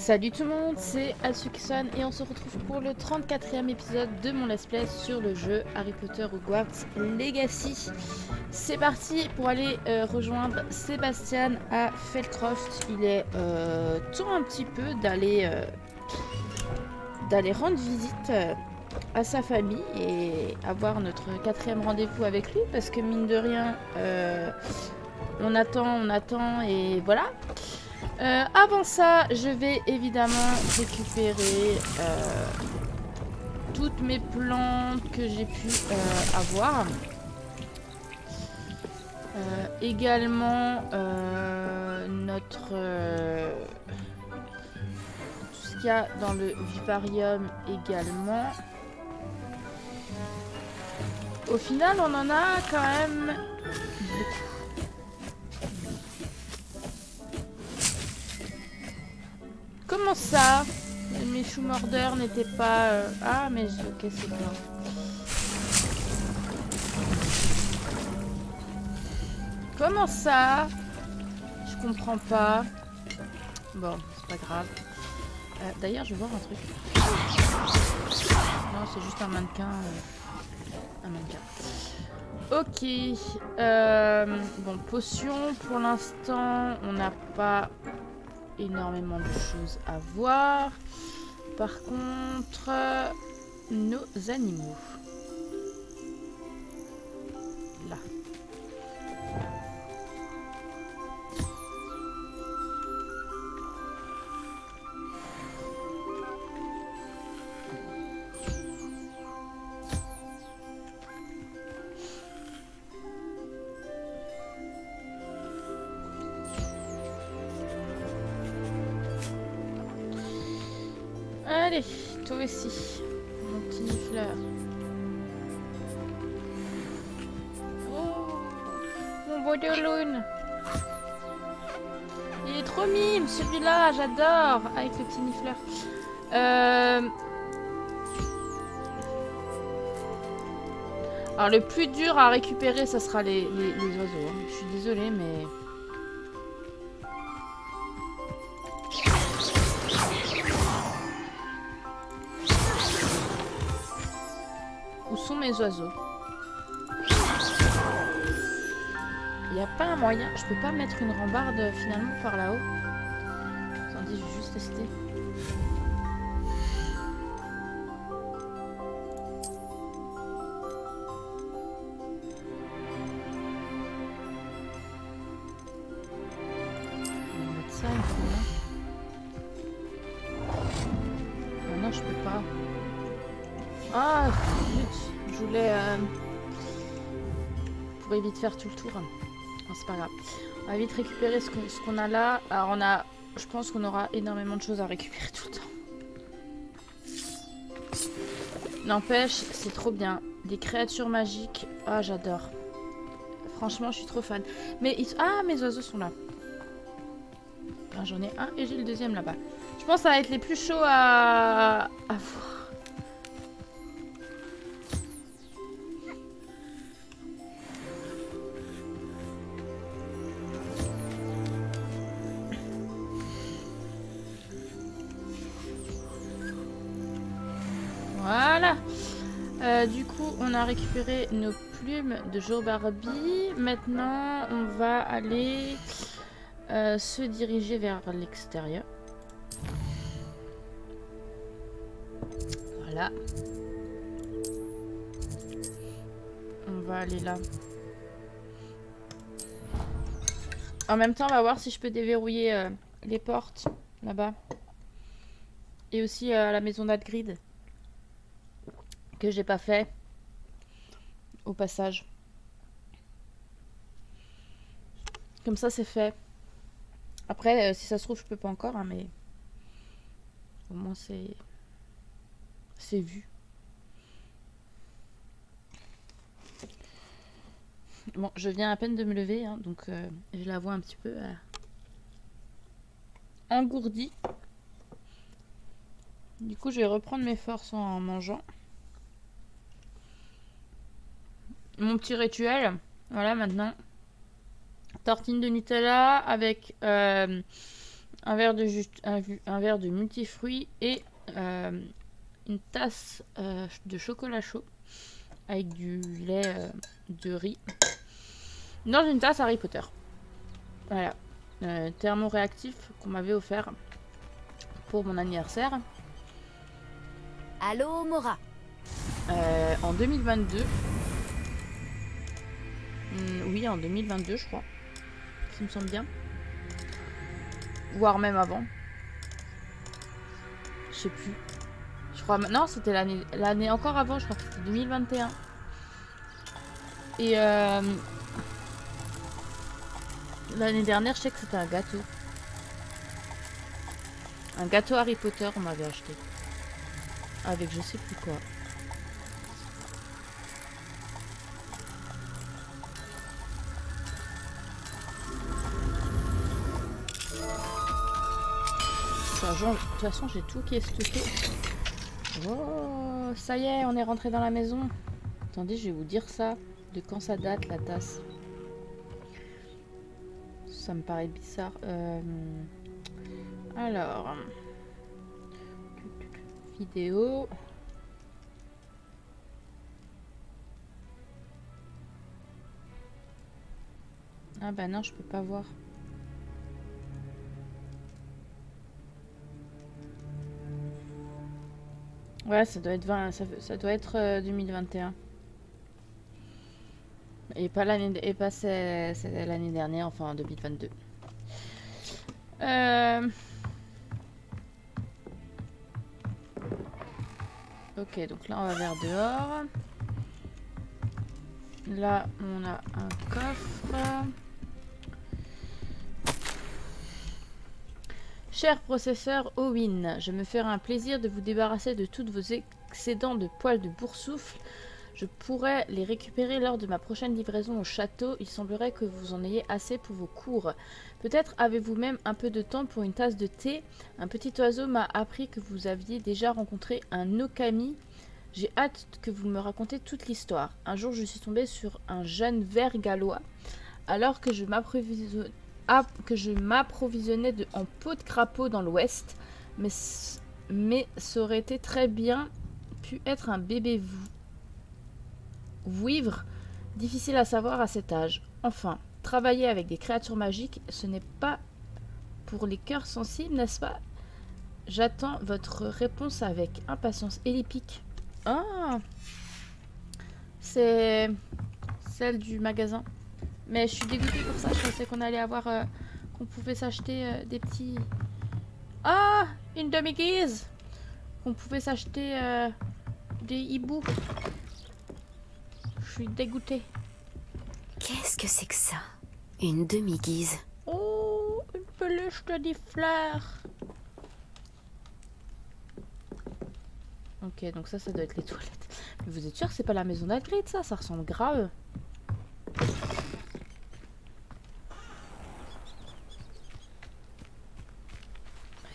Salut tout le monde, c'est Atsuki-san et on se retrouve pour le 34e épisode de mon let's play sur le jeu Harry Potter Hogwarts Legacy. C'est parti pour aller rejoindre Sébastien à Feldcroft. Il est temps un petit peu d'aller rendre visite à sa famille et avoir notre 4e rendez-vous avec lui parce que mine de rien, on attend et voilà. Avant ça, je vais évidemment récupérer toutes mes plantes que j'ai pu avoir. Également notre tout ce qu'il y a dans le vivarium également. Au final, on en a quand même beaucoup. Comment ça? Mes choux mordeurs n'étaient pas... Ah, mais ok, c'est bien. Comment ça? Je comprends pas. Bon, c'est pas grave. D'ailleurs, je vais voir un truc. Non, c'est juste un mannequin. Un mannequin. Ok. Bon, potion, pour l'instant, on n'a pas énormément de choses à voir. Par contre, nos animaux. Là. Allez, toi aussi, mon petit nifleur. Oh, mon beau Doloun. Il est trop mime, celui-là, j'adore, avec le petit nifleur. Alors, le plus dur à récupérer, ça sera les oiseaux. Hein. Je suis désolée, mais... Où sont mes oiseaux? Il n'y a pas un moyen. Je peux pas mettre une rambarde finalement par là-haut. Attendez, je vais juste tester. On va mettre ça une fois. Oh non, je peux pas. Ah, zut. Je voulais... pour éviter de faire tout le tour. Bon, c'est pas grave. On va vite récupérer ce qu'on a là. Alors on a... Je pense qu'on aura énormément de choses à récupérer tout le temps. N'empêche, c'est trop bien. Des créatures magiques. Ah, j'adore. Franchement, je suis trop fan. Mais ah, mes oiseaux sont là. Ah, j'en ai un et j'ai le deuxième là-bas. Je pense que ça va être les plus chauds à voir. Voilà. Du coup, on a récupéré nos plumes de jour Barbie. Maintenant, on va aller se diriger vers l'extérieur. Voilà. On va aller là. En même temps, on va voir si je peux déverrouiller les portes là-bas. Et aussi la maison d'Hagrid. Que j'ai pas fait au passage. Comme ça, c'est fait. Après, si ça se trouve, je peux pas encore, hein, mais au moins c'est vu. Bon, je viens à peine de me lever, hein, donc je la vois un petit peu engourdie. Du coup, je vais reprendre mes forces en mangeant. Mon petit rituel, voilà maintenant. Tartine de Nutella avec un verre de jus, un verre de multifruits et une tasse de chocolat chaud avec du lait de riz dans une tasse Harry Potter. Voilà, thermoréactif qu'on m'avait offert pour mon anniversaire. Allô, Mora. En 2022. Oui, en 2022, je crois. Ça me semble bien. Voire même avant. Je sais plus. Je crois... Non, c'était l'année encore avant, je crois que c'était 2021. Et l'année dernière, je sais que c'était un gâteau. Un gâteau Harry Potter, on m'avait acheté. Avec je sais plus quoi. De toute façon, j'ai tout qui est stocké. Oh, ça y est, on est rentré dans la maison. Attendez, je vais vous dire ça. De quand ça date, la tasse? Ça me paraît bizarre. Alors... Vidéo... Ah bah non, je peux pas voir. Ouais, ça doit être 20, ça doit être 2021. Et pas l'année, et pas c'est l'année dernière, enfin 2022. Ok, donc là on va vers dehors. Là on a un coffre. Cher processeur Owen, je me ferai un plaisir de vous débarrasser de tous vos excédents de poils de boursoufle. Je pourrais les récupérer lors de ma prochaine livraison au château. Il semblerait que vous en ayez assez pour vos cours. Peut-être avez-vous même un peu de temps pour une tasse de thé. Un petit oiseau m'a appris que vous aviez déjà rencontré un Okami. J'ai hâte que vous me racontiez toute l'histoire. Un jour, je suis tombée sur un jeune ver gallois. Alors que je m'approvisionnais en peau de crapaud dans l'ouest. Mais ça aurait été très bien pu être un bébé vouivre, difficile à savoir à cet âge. Enfin, travailler avec des créatures magiques, ce n'est pas pour les cœurs sensibles, n'est-ce pas? J'attends votre réponse avec impatience. Élipique. Ah, c'est celle du magasin. Mais je suis dégoûtée pour ça. Je pensais qu'on allait avoir, qu'on pouvait s'acheter des petits. Ah, une demi-guise. Qu'on pouvait s'acheter des hiboux. Je suis dégoûtée. Qu'est-ce que c'est que ça? Une demi-guise. Oh, une peluche de 10 fleurs. Ok, donc ça doit être les toilettes. Mais vous êtes sûr que c'est pas la maison d'Hagrid, ça? Ça ressemble grave.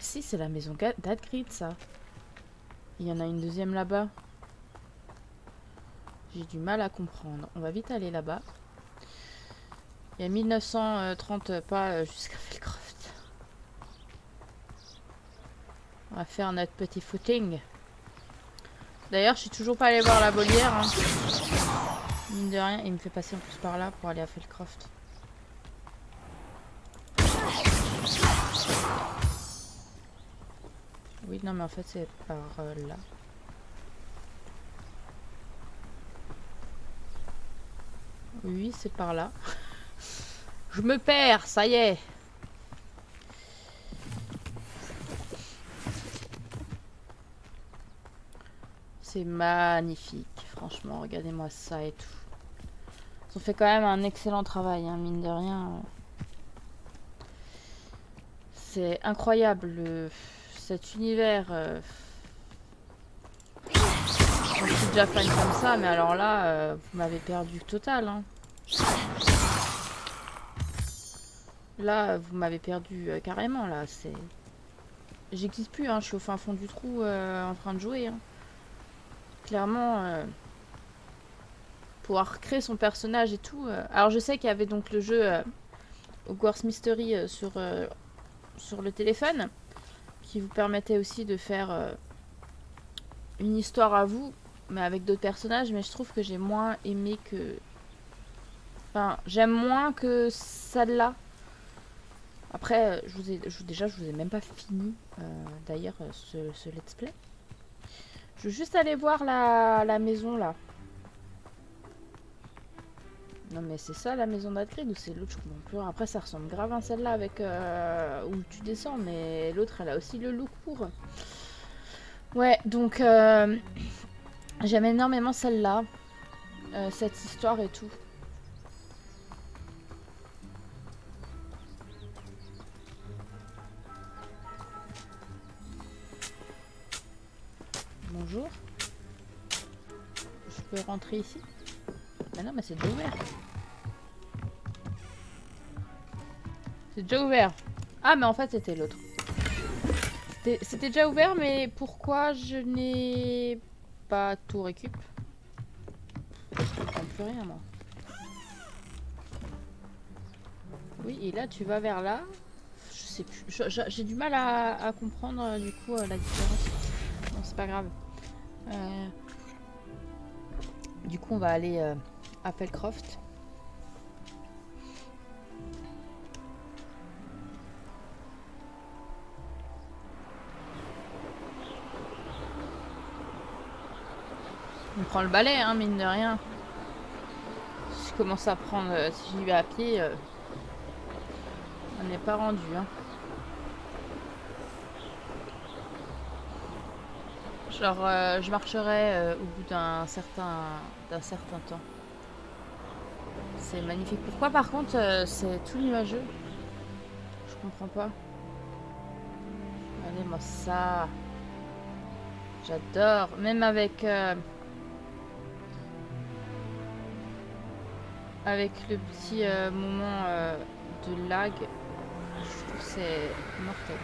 Si, c'est la maison d'Hagrid, ça. Il y en a une deuxième là-bas. J'ai du mal à comprendre. On va vite aller là-bas. Il y a 1930 pas jusqu'à Felcroft. On va faire notre petit footing. D'ailleurs, je suis toujours pas allée voir la volière. Hein. Mine de rien, il me fait passer en plus par là pour aller à Felcroft. Oui, non, mais en fait, c'est par là. Oui, c'est par là. Je me perds, ça y est. C'est magnifique, franchement, regardez-moi ça et tout. Ils ont fait quand même un excellent travail, hein, mine de rien. C'est incroyable, cet univers. Je suis déjà fan comme ça, mais alors là, vous m'avez perdu total. Hein. Là, vous m'avez perdu carrément, là. C'est... J'existe plus, hein, je suis au fin fond du trou en train de jouer. Hein. Clairement, pouvoir créer son personnage et tout. Alors je sais qu'il y avait donc le jeu Hogwarts Mystery sur sur le téléphone qui vous permettait aussi de faire une histoire à vous, mais avec d'autres personnages. Mais je trouve que j'ai moins aimé que... Enfin, j'aime moins que celle-là. Après, déjà, je vous ai même pas fini, d'ailleurs, ce let's play. Je veux juste aller voir la maison, là. Non, mais c'est ça, la maison d'Hagrid, ou c'est l'autre, je comprends plus. Après, ça ressemble grave à celle-là, avec où tu descends, mais l'autre, elle a aussi le look pour. Ouais, donc, j'aime énormément celle-là. Cette histoire et tout. Bonjour. Je peux rentrer ici? Mais non, mais c'est déjà ouvert. C'est déjà ouvert. Ah, mais en fait, c'était l'autre. C'était déjà ouvert, mais pourquoi je n'ai pas tout récup? Je comprends plus rien, moi. Oui, et là, tu vas vers là. Je sais plus. J'ai du mal à comprendre, du coup, la différence. Bon, c'est pas grave. Du coup, on va aller à Felcroft. On prend le balai, hein, mine de rien. Si je commence à prendre... si j'y vais à pied, on n'est pas rendu, hein. Genre, je marcherai au bout d'un certain temps. C'est magnifique. Pourquoi, par contre, c'est tout nuageux? Je comprends pas. Regardez-moi ça. J'adore. Même avec... avec le petit moment de lag, je trouve que c'est mortel.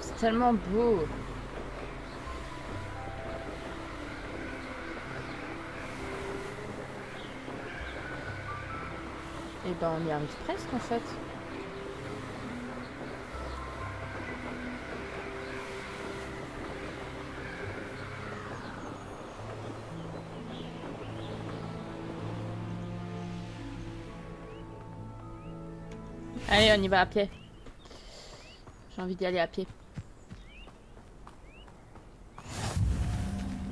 C'est tellement beau. Et ben on y arrive presque en fait. Allez, on y va à pied. J'ai envie d'y aller à pied.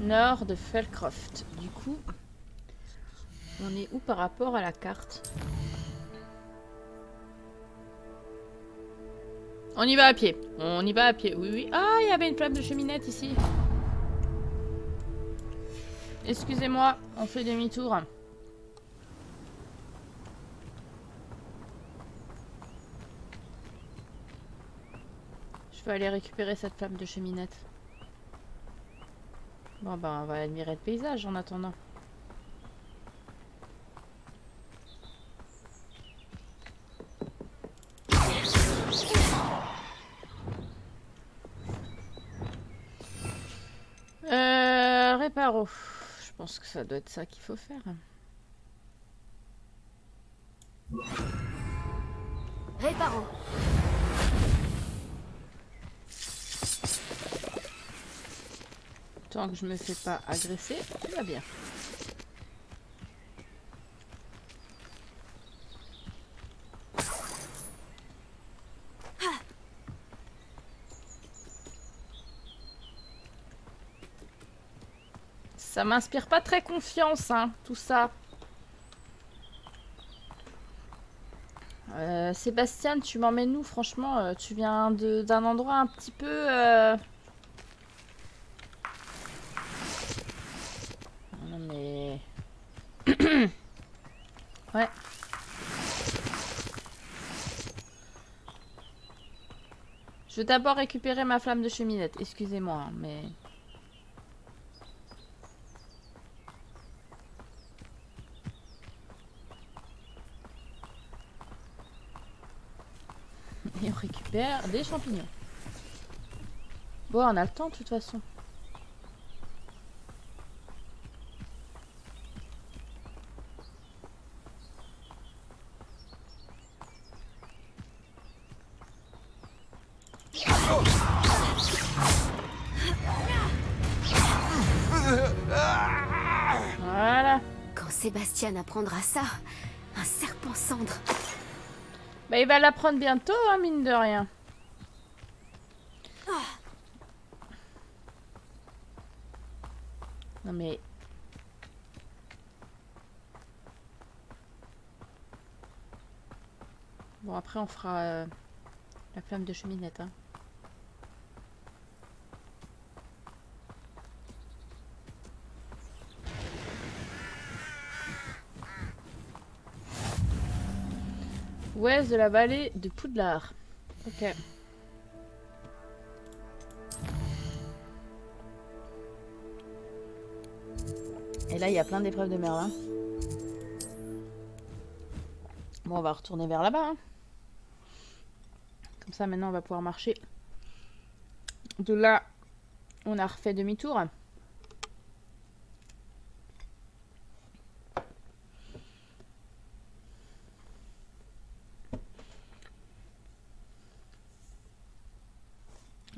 Nord de Felcroft. Du coup, on est où par rapport à la carte? On y va à pied. On y va à pied. Oui, oui. Ah, il y avait une flamme de cheminette ici. Excusez-moi, on fait demi-tour. Je vais aller récupérer cette flamme de cheminette. Bon, ben, on va admirer le paysage en attendant. Réparo. Je pense que ça doit être ça qu'il faut faire. Réparo. Tant que je me fais pas agresser, tout va bien. Ça m'inspire pas très confiance, hein, tout ça. Sébastien, tu m'emmènes où? Franchement, tu viens d'un endroit un petit peu... Non mais... Ouais. Je veux d'abord récupérer ma flamme de cheminette. Excusez-moi, hein, mais... Et on récupère des champignons. Bon, on a le temps de toute façon. Voilà. Quand Sébastien apprendra ça, un serpent cendre. Bah, il va l'apprendre bientôt, hein, mine de rien. Non mais... Bon, après on fera la flamme de cheminette. Hein. Ouest de la vallée de Poudlard. Ok. Et là, il y a plein d'épreuves de Merlin. Bon, on va retourner vers là-bas. Hein. Comme ça, maintenant, on va pouvoir marcher. De là, on a refait demi-tour.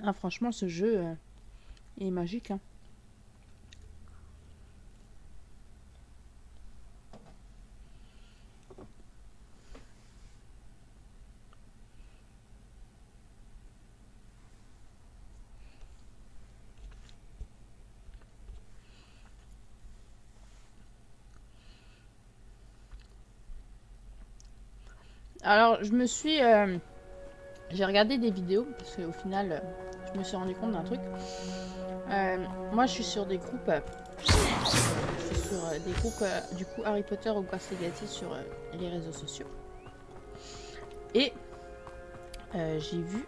Ah, franchement, ce jeu est magique. Hein. Alors, je me suis... j'ai regardé des vidéos, parce qu'au final, je me suis rendu compte d'un truc. Moi, je suis sur des groupes... je suis sur des groupes, du coup, Harry Potter ou Hogwarts Legacy sur les réseaux sociaux. Et j'ai vu...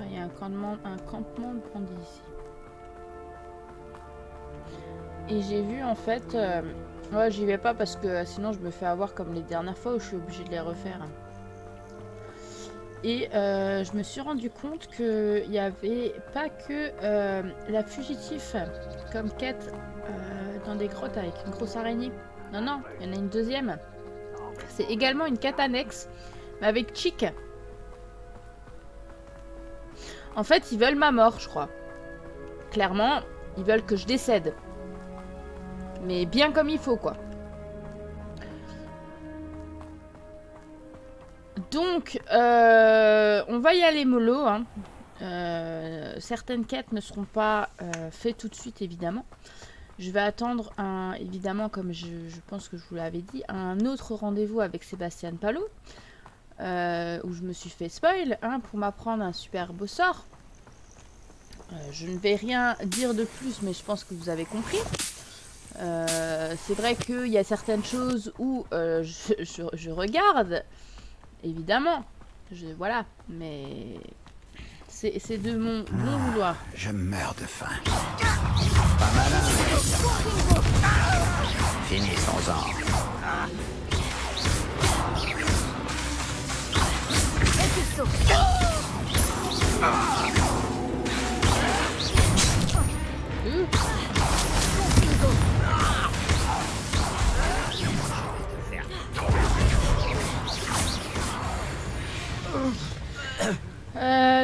Il y a un campement de bandits ici. Et j'ai vu en fait... ouais, j'y vais pas parce que sinon je me fais avoir comme les dernières fois où je suis obligée de les refaire. Et je me suis rendu compte qu'il n'y avait pas que la fugitif comme quête dans des grottes avec une grosse araignée. Non, non, il y en a une deuxième. C'est également une quête annexe, mais avec Chick. En fait, ils veulent ma mort, je crois. Clairement, ils veulent que je décède. Mais bien comme il faut, quoi. Donc, on va y aller mollo. Hein. Certaines quêtes ne seront pas faites tout de suite, évidemment. Je vais attendre, évidemment, comme je pense que je vous l'avais dit, un autre rendez-vous avec Sébastien Palot. Où je me suis fait spoil hein, pour m'apprendre un super beau sort. Je ne vais rien dire de plus, mais je pense que vous avez compris. C'est vrai qu'il y a certaines choses où je regarde, évidemment, voilà, mais c'est de mon bon vouloir. Je meurs de faim. Pas malin. Finissons-en.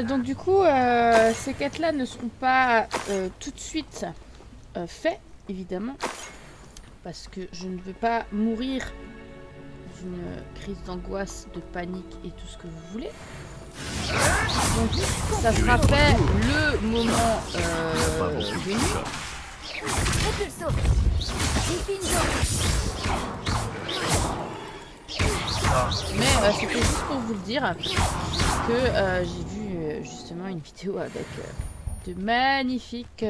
Donc du coup, ces quêtes-là ne seront pas tout de suite faites, évidemment, parce que je ne veux pas mourir d'une crise d'angoisse, de panique et tout ce que vous voulez. Donc ça sera fait le moment venu. Mais c'était juste pour vous le dire que j'ai vu justement une vidéo avec de magnifiques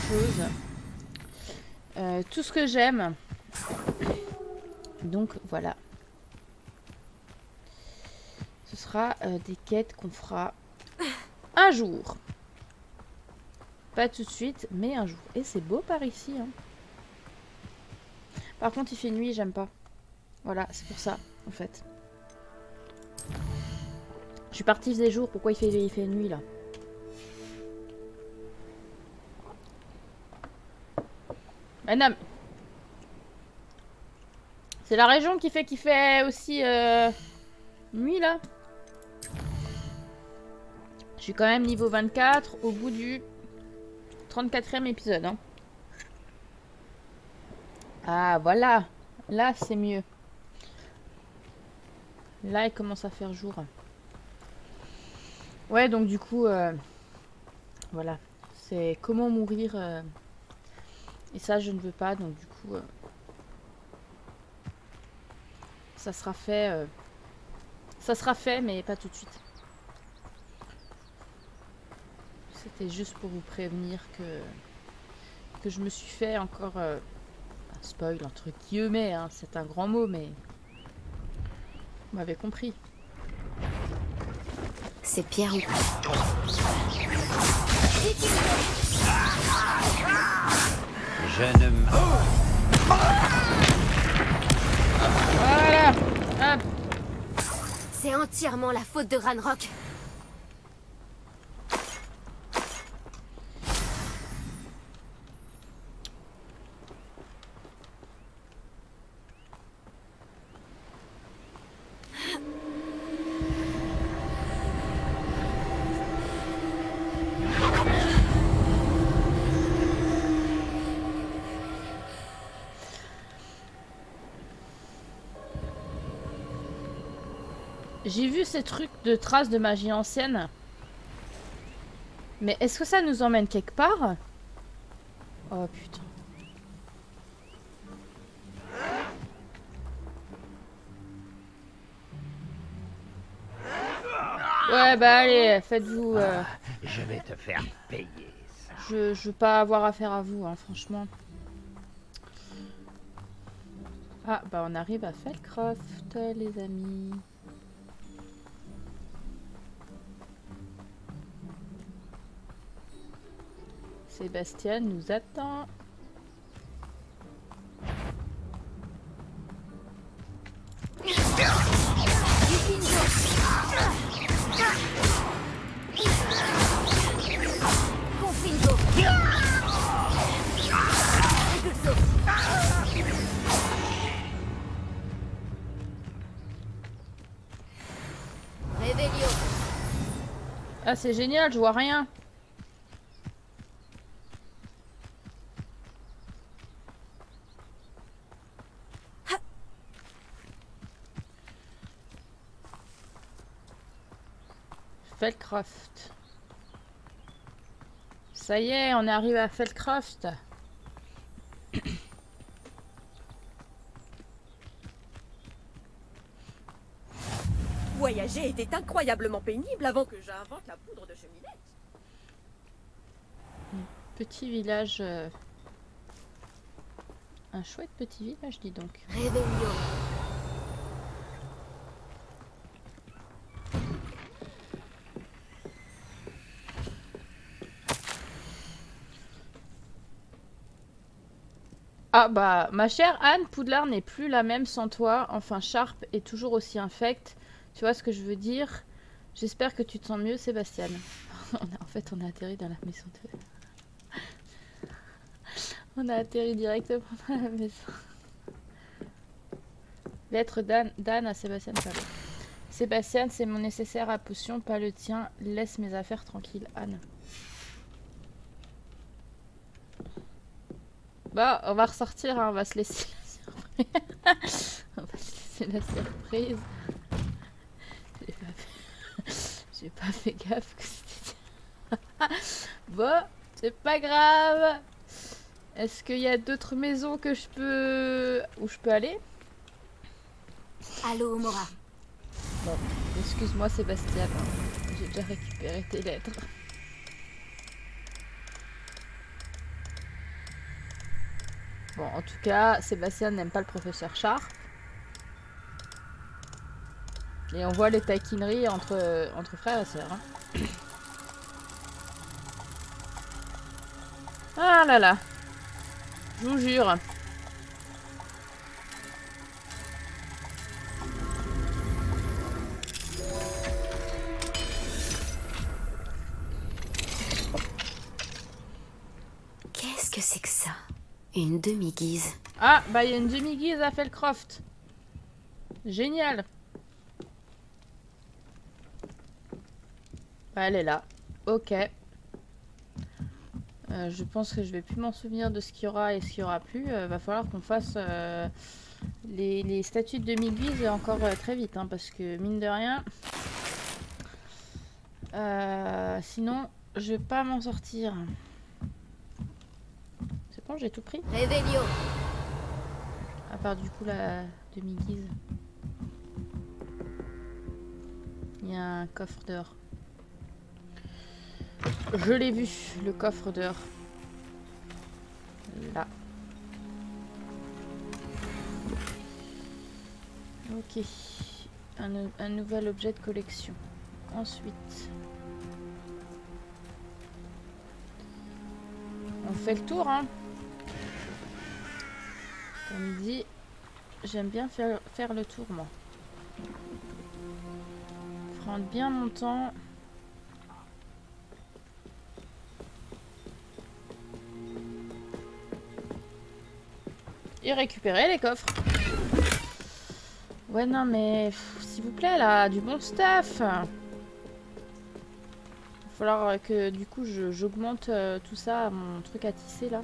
choses. Tout ce que j'aime. Donc voilà. Ce sera des quêtes qu'on fera un jour. Pas tout de suite, mais un jour. Et c'est beau par ici. Hein. Par contre, il fait nuit, j'aime pas. Voilà, c'est pour ça, en fait. Je suis partie des jours, pourquoi il fait nuit, là? Madame, C'est la région qui fait aussi nuit là. Je suis quand même niveau 24 au bout du 34e épisode. Hein. Ah voilà, là c'est mieux. Là il commence à faire jour. Ouais donc du coup, voilà. C'est comment mourir. Et ça je ne veux pas donc du coup... ça sera fait... ça sera fait mais pas tout de suite. C'était juste pour vous prévenir que je me suis fait encore un spoil entre guillemets, hein, c'est un grand mot, mais vous m'avez compris. C'est Pierre ou... Je ne m- Voilà, hop. C'est entièrement la faute de Ranrock. J'ai vu ces trucs de traces de magie ancienne. Mais est-ce que ça nous emmène quelque part? Oh putain. Ouais bah allez, faites-vous... Je vais te faire payer ça. Je veux pas avoir affaire à vous, hein, franchement. Ah bah on arrive à Feldcroft, les amis. Sébastien nous attend. Confingo. Expulso. Revelio. Ah c'est génial, je vois rien. Feldcroft. Ça y est, on arrive à Feldcroft. Voyager était incroyablement pénible avant que j'invente la poudre de cheminette. Petit village. Un chouette petit village, dis donc. Revelio. Ah bah, ma chère Anne, Poudlard n'est plus la même sans toi. Enfin, Sharp est toujours aussi infect. Tu vois ce que je veux dire? J'espère que tu te sens mieux, Sébastien. En fait, on a atterri dans la maison de... On a atterri directement dans la maison. Lettre d'Anne à Sébastien Pavot. Sébastien, c'est mon nécessaire à potion, pas le tien. Laisse mes affaires tranquilles, Anne. Bah, on va ressortir, hein, on va se laisser la surprise. On va se laisser la surprise. J'ai pas fait gaffe que c'était... Bon, c'est pas grave. Est-ce qu'il y a d'autres maisons que je peux... où je peux aller? Allô, Mora. Bon, excuse-moi Sébastien, hein. J'ai déjà récupéré tes lettres. Bon, en tout cas, Sébastien n'aime pas le professeur Sharp. Et on voit les taquineries entre frères et sœurs. Hein. Ah là là. Je vous jure. Qu'est-ce que c'est que ça? Une demi-guise. Ah, bah il y a une demi-guise à Feldcroft. Génial. Bah, elle est là. Ok. Je pense que je vais plus m'en souvenir de ce qu'il y aura et ce qu'il y aura plus. Va falloir qu'on fasse les statues de demi-guise encore très vite. Hein, parce que mine de rien... sinon, je vais pas m'en sortir. C'est bon, j'ai tout pris. Réveillon. À part du coup la demi-guise. Il y a un coffre d'or. Je l'ai vu, le coffre d'or. Là. Ok. Un nouvel objet de collection. Ensuite. On fait le tour, hein. Comme dit, j'aime bien faire le tour, moi. Prendre bien mon temps. Et récupérer les coffres. Ouais, non, mais s'il vous plaît, là, du bon stuff. Il va falloir que, du coup, j'augmente tout ça, mon truc à tisser, là.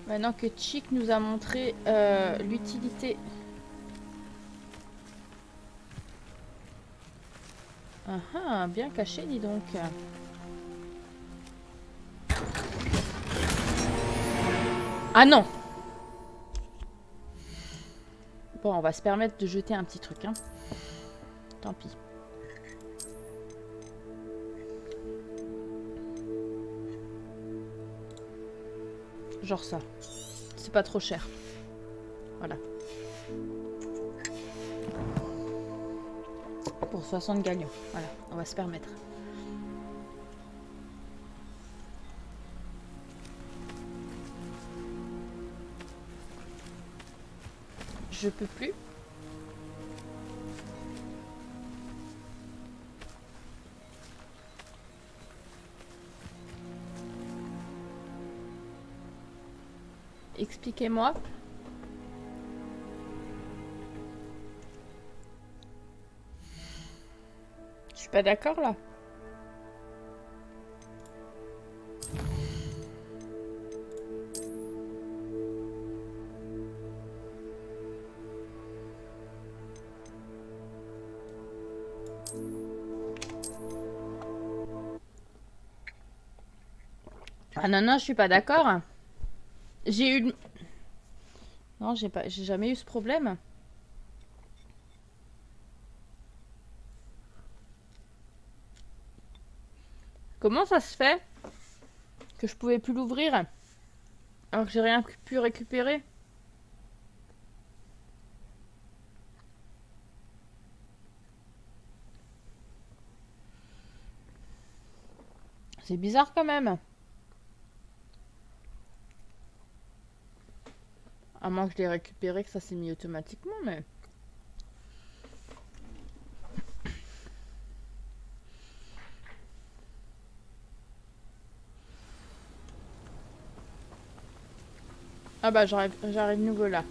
Maintenant que Chick nous a montré l'utilité. Ah ah, bien caché, dis donc. Ah non! Bon, on va se permettre de jeter un petit truc, hein. Tant pis. Genre ça. C'est pas trop cher. Voilà. Pour 60 gagnants. Voilà, on va se permettre. Je peux plus. Expliquez-moi. Je suis pas d'accord là. Ah non, non, je suis pas d'accord. J'ai eu... Non, j'ai jamais eu ce problème. Comment ça se fait que je pouvais plus l'ouvrir alors que j'ai rien pu récupérer? C'est bizarre quand même. À moins que je l'ai récupéré, que ça s'est mis automatiquement, mais... Ah bah j'arrive nouveau là.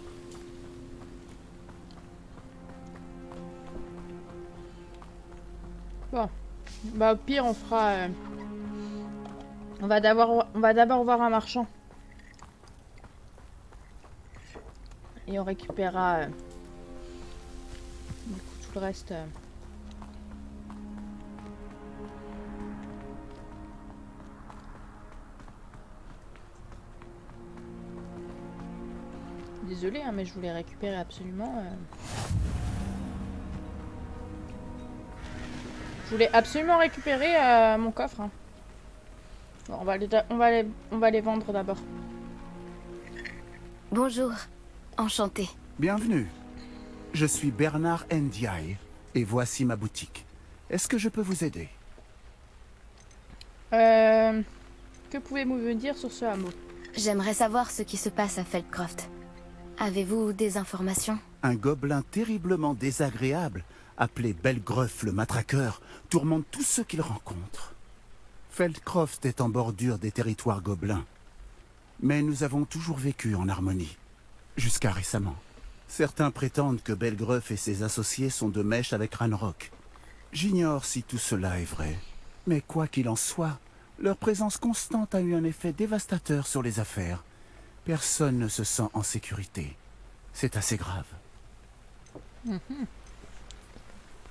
Bon. Bah au pire on fera... On va d'abord voir un marchand. Et on récupérera du coup tout le reste. Désolée, hein, mais je voulais récupérer absolument. Je voulais absolument récupérer mon coffre. Hein. Bon, on va les vendre d'abord. Bonjour, enchanté. Bienvenue. Je suis Bernard Ndiaye et voici ma boutique. Est-ce que je peux vous aider? Que pouvez-vous me dire sur ce hameau? J'aimerais savoir ce qui se passe à Feldcroft. Avez-vous des informations? Un gobelin terriblement désagréable, appelé Belgruff le matraqueur, tourmente tous ceux qu'il rencontre. Feldcroft est en bordure des territoires gobelins. Mais nous avons toujours vécu en harmonie. Jusqu'à récemment. Certains prétendent que Belgruff et ses associés sont de mèche avec Ranrock. J'ignore si tout cela est vrai. Mais quoi qu'il en soit, leur présence constante a eu un effet dévastateur sur les affaires. Personne ne se sent en sécurité. C'est assez grave.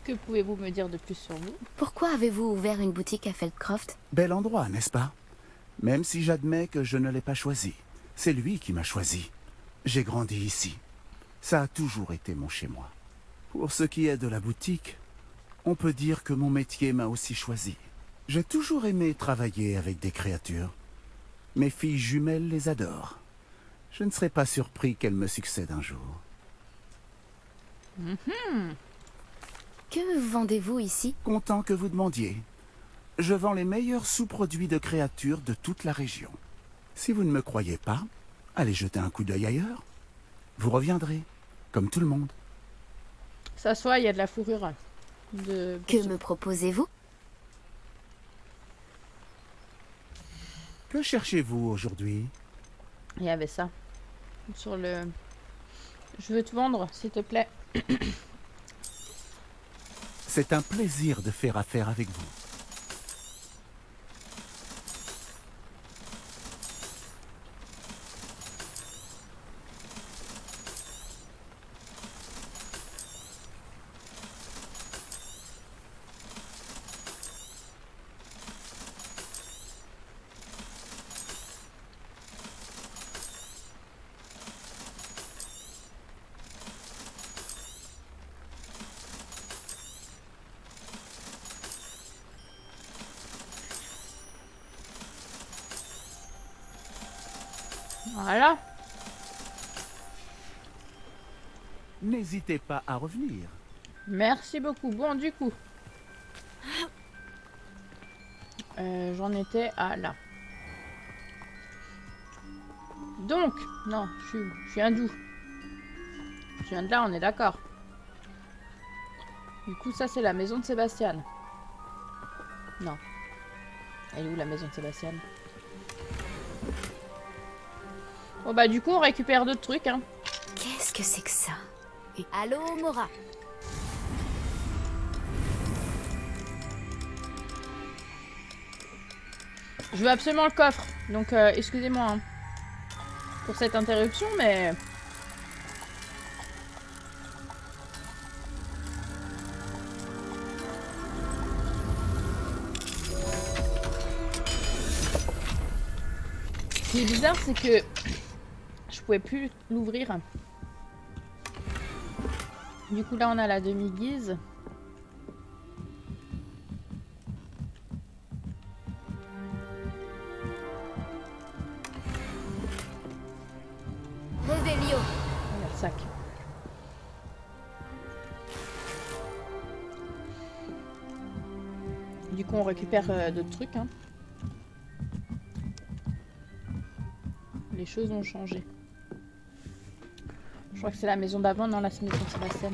Que pouvez-vous me dire de plus sur vous? Pourquoi avez-vous ouvert une boutique à Feldcroft? Bel endroit, n'est-ce pas? Même si j'admets que je ne l'ai pas choisi. C'est lui qui m'a choisi. J'ai grandi ici. Ça a toujours été mon chez-moi. Pour ce qui est de la boutique, on peut dire que mon métier m'a aussi choisi. J'ai toujours aimé travailler avec des créatures. Mes filles jumelles les adorent. Je ne serais pas surpris qu'elles me succèdent un jour. Que vendez-vous ici? Content que vous demandiez. Je vends les meilleurs sous-produits de créatures de toute la région. Si vous ne me croyez pas, allez jeter un coup d'œil ailleurs. Vous reviendrez, comme tout le monde. Ça soit, il y a de la fourrure. Que me proposez-vous? Que cherchez-vous aujourd'hui? Il y avait ça. Sur le... Je veux te vendre, s'il te plaît. C'est un plaisir de faire affaire avec vous. Voilà. N'hésitez pas à revenir. Merci beaucoup. Bon, du coup. J'en étais à là. Donc, non, je suis hindou. Je viens de là, on est d'accord. Du coup, ça, c'est la maison de Sébastien. Non. Elle est où, la maison de Sébastien? Bon, bah, du coup, on récupère d'autres trucs, hein. Qu'est-ce que c'est que ça? Allô, Mora? Je veux absolument le coffre. Donc, excusez-moi hein, pour cette interruption, mais... Ce qui est bizarre, c'est que je pouvais plus l'ouvrir. Du coup, là, on a la demi-guise. Revelio. On a le sac. Du coup, on récupère d'autres trucs. Hein. Les choses ont changé. Je crois que c'est la maison d'avant, non, la maison de Sébastien.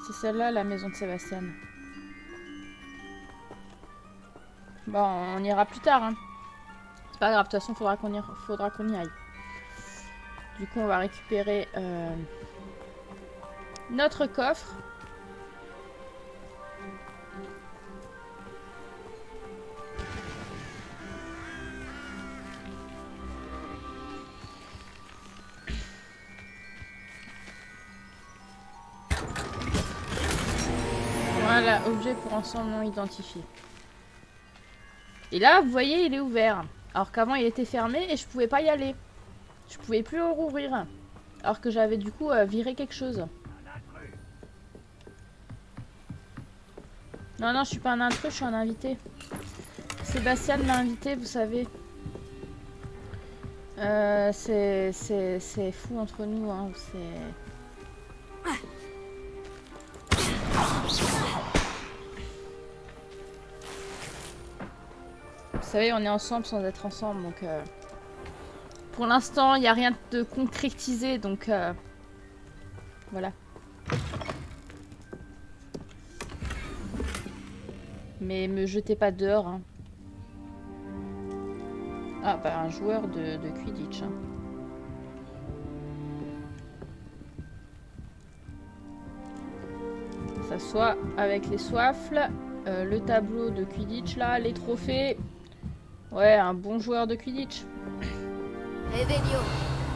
C'est celle-là, la maison de Sébastien. Bon, on ira plus tard. Hein. C'est pas grave, de toute façon, faudra qu'on y aille. Du coup, on va récupérer notre coffre. Voilà, objet pour ensemble non identifié. Et là, vous voyez, il est ouvert. Alors qu'avant, il était fermé et je pouvais pas y aller. Je pouvais plus le rouvrir. Alors que j'avais du coup viré quelque chose. Non, non, je suis pas un intrus, je suis un invité. Sébastien m'a invité, vous savez. C'est fou entre nous, hein. C'est... Vous savez, on est ensemble sans être ensemble, donc... Pour l'instant, il n'y a rien de concrétisé, donc... Voilà. Mais me jetez pas dehors, hein. Ah bah un joueur de Quidditch. Hein. S'assoit avec les soifles, le tableau de Quidditch là, les trophées. Ouais, un bon joueur de Quidditch. Revelio.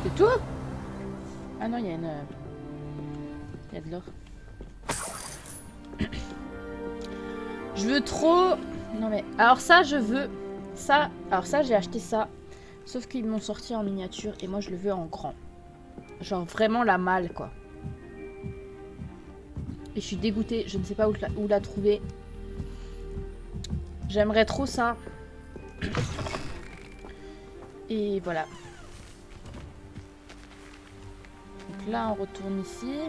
C'est tout? Ah non, il y a une... Il y a de l'or. Je veux trop... Non mais... Alors ça, je veux... Ça... Alors ça, j'ai acheté ça. Sauf qu'ils m'ont sorti en miniature et moi, je le veux en grand. Genre vraiment la malle, quoi. Et je suis dégoûtée. Je ne sais pas où la trouver. J'aimerais trop ça. Et voilà. Donc là, on retourne ici.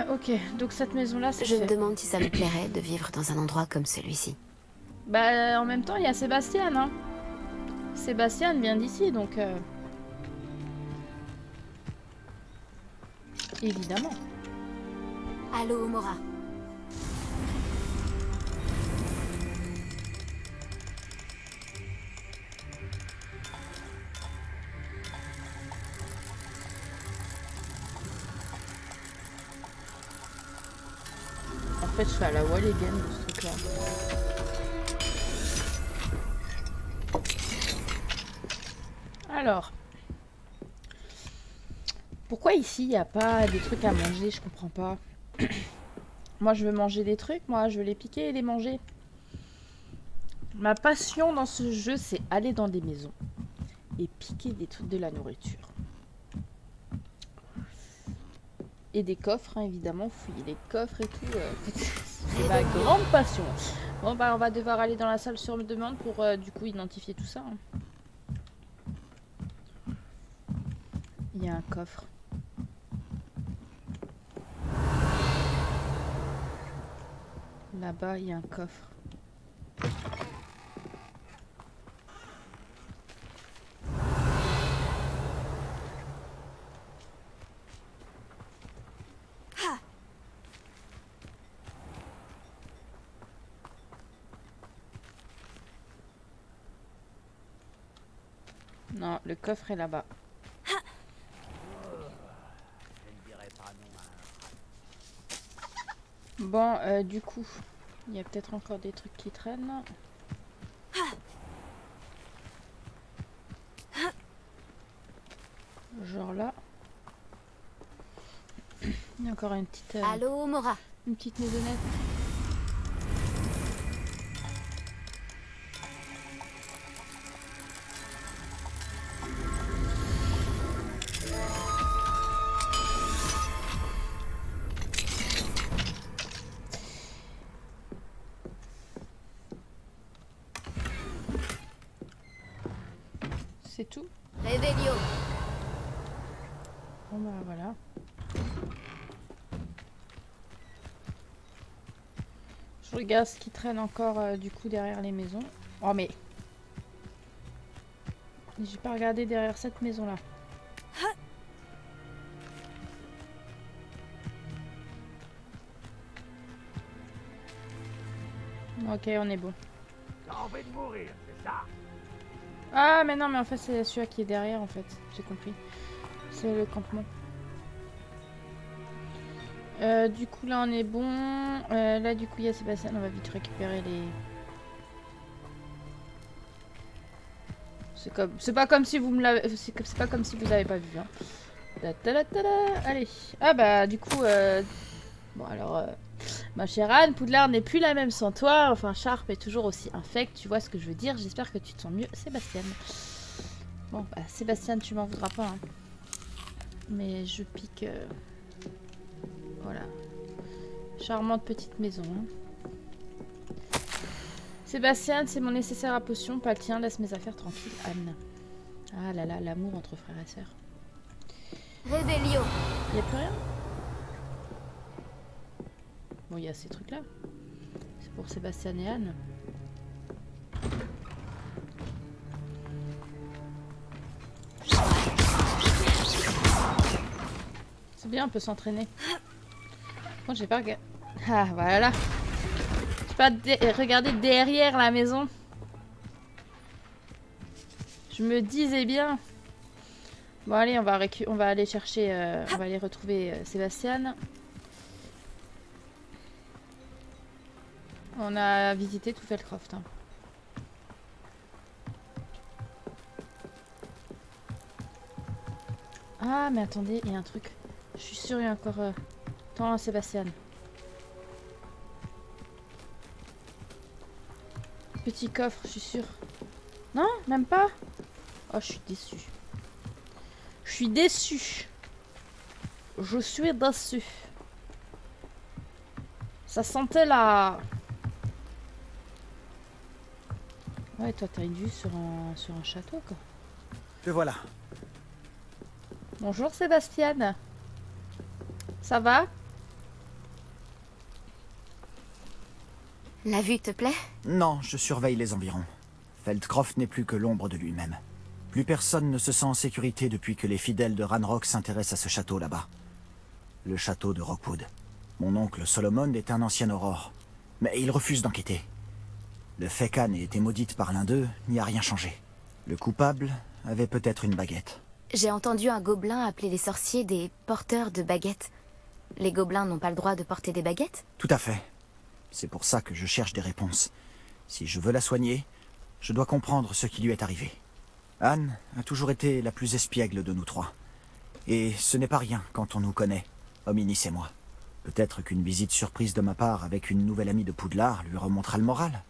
Ok, donc cette maison-là, c'est Je me fait. demande si ça me plairait de vivre dans un endroit comme celui-ci. Bah, en même temps, il y a Sébastien, hein. Sébastien vient d'ici, donc... Évidemment. Allô, Mora. En fait, je fais à la wall again de ce truc-là. Alors. Pourquoi ici, il n'y a pas des trucs à manger? Je comprends pas. Moi, je veux manger des trucs. Moi, je veux les piquer et les manger. Ma passion dans ce jeu, c'est aller dans des maisons et piquer des trucs, de la nourriture. Et des coffres, hein, évidemment. Fouiller les coffres et tout. C'est ma grande passion. Bon, bah, on va devoir aller dans la salle sur demande pour, du coup, identifier tout ça. Hein. Il y a un coffre. Là-bas, il y a un coffre. Non, le coffre est là-bas. Bon, du coup, il y a peut-être encore des trucs qui traînent. Genre là. Il y a encore une petite... Allô, Mora. Une petite maisonnette. C'est tout. Revelio. Bon bah voilà. Je regarde ce qui traîne encore du coup derrière les maisons. Oh mais... J'ai pas regardé derrière cette maison là. Ok, on est bon. T'as envie de mourir, c'est ça? Ah mais non mais en fait c'est celui-là qui est derrière en fait. J'ai compris. C'est le campement. Du coup là on est bon. Là du coup il y a Sébastien. On va vite récupérer les... C'est pas comme si vous me l'avez... C'est pas comme si vous avez pas vu. Hein. Allez. Ah bah du coup... Bon alors... Ma chère Anne, Poudlard n'est plus la même sans toi. Enfin, Sharp est toujours aussi infect. Tu vois ce que je veux dire. J'espère que tu te sens mieux, Sébastien. Bon, bah, Sébastien, tu m'en voudras pas. Hein. Mais je pique... Voilà. Charmante petite maison. Hein. Sébastien, c'est mon nécessaire à potion. Pas le tien. Laisse mes affaires tranquilles, Anne. Ah là là, l'amour entre frères et sœurs. Revelio. Il n'y a plus rien? Bon, il y a ces trucs-là. C'est pour Sébastien et Anne. C'est bien, on peut s'entraîner. Bon, j'ai pas regardé. Ah, voilà. J'ai pas regardé derrière la maison. Je me disais bien. Bon, allez, on va aller chercher... on va aller retrouver Sébastien. On a visité tout Feldcroft. Hein. Ah, mais attendez, il y a un truc. Je suis sûre, il y a encore... Attends, Sébastien. Petit coffre, je suis sûre. Non, même pas. Oh, je suis déçue. Je suis déçue. Je suis déçue. Ça sentait la... Ouais, toi, t'as une vue sur un château, quoi. Te voilà. Bonjour, Sébastien. Ça va? La vue te plaît? Non, je surveille les environs. Feldcroft n'est plus que l'ombre de lui-même. Plus personne ne se sent en sécurité depuis que les fidèles de Ranrock s'intéressent à ce château là-bas. Le château de Rockwood. Mon oncle Solomon est un ancien aurore, mais il refuse d'enquêter. Le fait qu'Anne ait été maudite par l'un d'eux n'y a rien changé. Le coupable avait peut-être une baguette. J'ai entendu un gobelin appeler les sorciers des porteurs de baguettes. Les gobelins n'ont pas le droit de porter des baguettes? Tout à fait. C'est pour ça que je cherche des réponses. Si je veux la soigner, je dois comprendre ce qui lui est arrivé. Anne a toujours été la plus espiègle de nous trois. Et ce n'est pas rien quand on nous connaît, Hominis et moi. Peut-être qu'une visite surprise de ma part avec une nouvelle amie de Poudlard lui remontera le moral.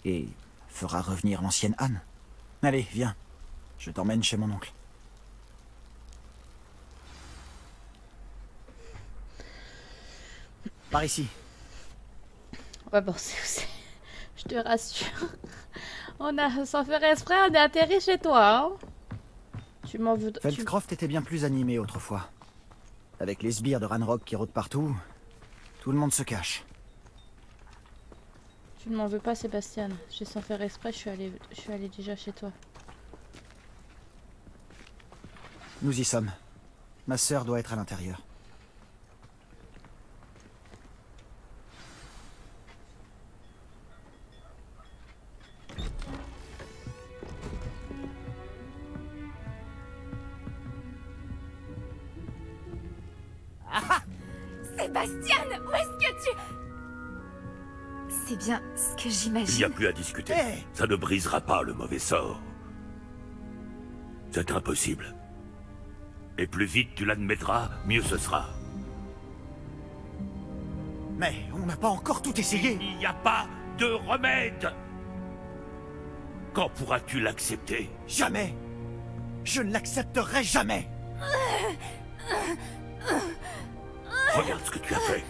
Et fera revenir l'ancienne Anne. Allez, viens. Je t'emmène chez mon oncle. Par ici. Ouais, bon, je te rassure. Sans faire exprès, on est atterri chez toi. Hein. Tu m'en veux... Feldcroft était bien plus animé autrefois. Avec les sbires de Ranrock qui rôdent partout, tout le monde se cache. Tu ne m'en veux pas, Sébastien. J'ai sans faire exprès, je suis allé déjà chez toi. Nous y sommes. Ma sœur doit être à l'intérieur. Sébastien, où est-ce que tu... C'est bien ce que Il n'y j'imagine. a plus à discuter. Hey. Ça ne brisera pas le mauvais sort. C'est impossible. Et plus vite tu l'admettras, mieux ce sera. Mais on n'a pas encore tout essayé. Il n'y a pas de remède. Quand pourras-tu l'accepter? Jamais. Je ne l'accepterai jamais. Regarde ce que tu as fait.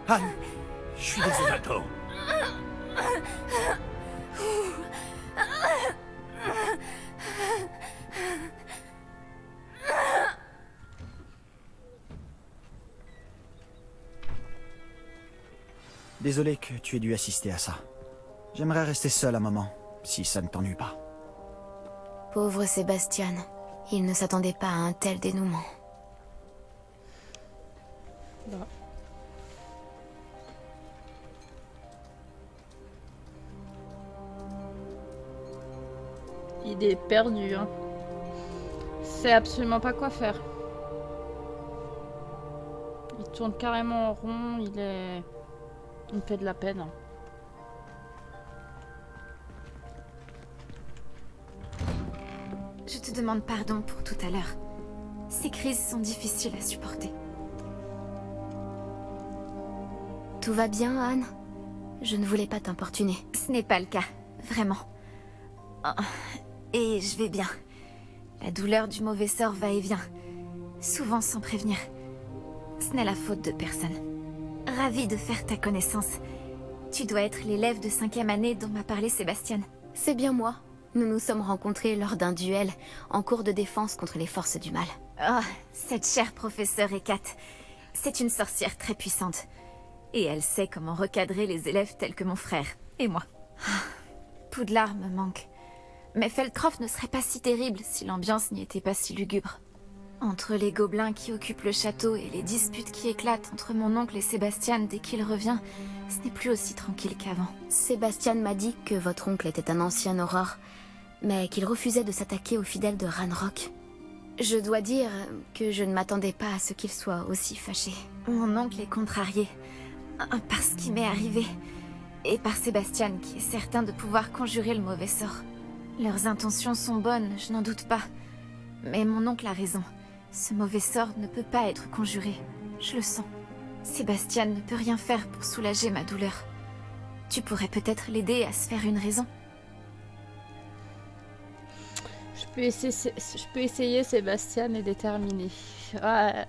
Anne, je suis désolé. Attends. Désolé que tu aies dû assister à ça. J'aimerais rester seul un moment, si ça ne t'ennuie pas. Pauvre Sébastien. Il ne s'attendait pas à un tel dénouement. Bah. Il est perdu, hein. C'est absolument pas quoi faire. Il tourne carrément en rond, il me fait de la peine. Je te demande pardon pour tout à l'heure. Ces crises sont difficiles à supporter. Tout va bien, Anne? Je ne voulais pas t'importuner. Ce n'est pas le cas, vraiment. Oh, et je vais bien. La douleur du mauvais sort va et vient, souvent sans prévenir. Ce n'est la faute de personne. Ravie de faire ta connaissance. Tu dois être l'élève de 5e année dont m'a parlé Sébastien. C'est bien moi. Nous nous sommes rencontrés lors d'un duel en cours de défense contre les forces du mal. Oh, cette chère professeure Hécate. C'est une sorcière très puissante. Et elle sait comment recadrer les élèves tels que mon frère et moi. Poudlard me manque. Mais Feldcroft ne serait pas si terrible si l'ambiance n'y était pas si lugubre. Entre les gobelins qui occupent le château et les disputes qui éclatent entre mon oncle et Sébastien dès qu'il revient, ce n'est plus aussi tranquille qu'avant. Sébastien m'a dit que votre oncle était un ancien Aurore, mais qu'il refusait de s'attaquer aux fidèles de Ranrock. Je dois dire que je ne m'attendais pas à ce qu'il soit aussi fâché. Mon oncle est contrarié par ce qui m'est arrivé, et par Sébastien qui est certain de pouvoir conjurer le mauvais sort. Leurs intentions sont bonnes, je n'en doute pas. Mais mon oncle a raison. Ce mauvais sort ne peut pas être conjuré. Je le sens. Sébastien ne peut rien faire pour soulager ma douleur. Tu pourrais peut-être l'aider à se faire une raison. Je peux essayer Sébastien et déterminer. Ouais,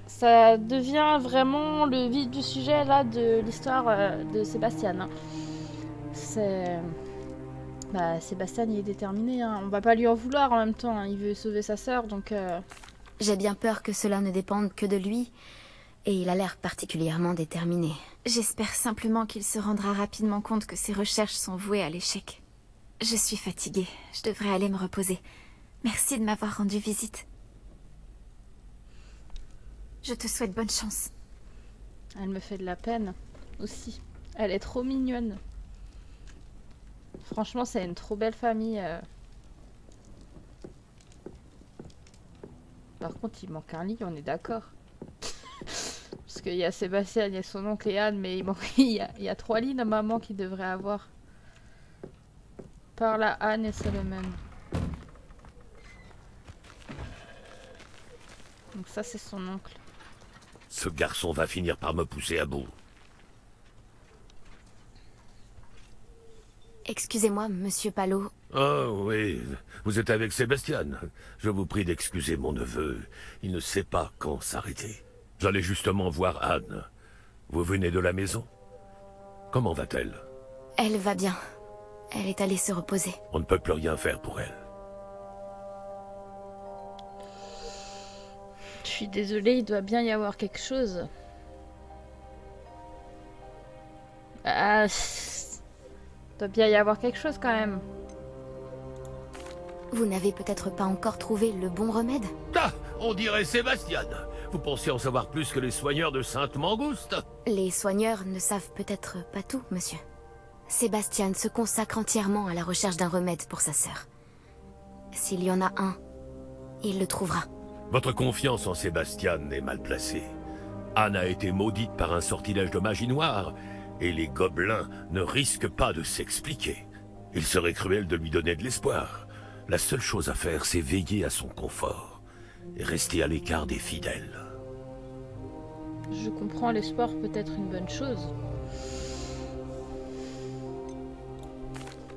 ça devient vraiment le vif du sujet là de l'histoire de Sébastien. Hein. C'est... Bah, Sébastien il est déterminé, hein. On va pas lui en vouloir en même temps, hein. Il veut sauver sa sœur, donc... J'ai bien peur que cela ne dépende que de lui, et il a l'air particulièrement déterminé. J'espère simplement qu'il se rendra rapidement compte que ses recherches sont vouées à l'échec. Je suis fatiguée, je devrais aller me reposer. Merci de m'avoir rendu visite. Je te souhaite bonne chance. Elle me fait de la peine, aussi. Elle est trop mignonne. Franchement, c'est une trop belle famille. Par contre, il manque un lit, on est d'accord. Parce qu'il y a Sébastien, il y a son oncle et Anne, mais il y a 3 lits normalement qu'il devrait avoir. Par là, Anne et Solomon. Donc ça, c'est son oncle. Ce garçon va finir par me pousser à bout. Excusez-moi, monsieur Palot. Oh oui, vous êtes avec Sébastien. Je vous prie d'excuser mon neveu. Il ne sait pas quand s'arrêter. J'allais justement voir Anne. Vous venez de la maison? Comment va-t-elle? Elle va bien. Elle est allée se reposer. On ne peut plus rien faire pour elle. Je suis désolée, il doit bien y avoir quelque chose. Ah, il doit bien y avoir quelque chose quand même. Vous n'avez peut-être pas encore trouvé le bon remède? Ah, on dirait Sébastien. Vous pensez en savoir plus que les soigneurs de Sainte-Mangouste? Les soigneurs ne savent peut-être pas tout, monsieur. Sébastien se consacre entièrement à la recherche d'un remède pour sa sœur. S'il y en a un, il le trouvera. Votre confiance en Sébastien est mal placée. Anne a été maudite par un sortilège de magie noire, et les gobelins ne risquent pas de s'expliquer. Il serait cruel de lui donner de l'espoir. La seule chose à faire, c'est veiller à son confort, et rester à l'écart des fidèles. Je comprends, l'espoir peut être une bonne chose.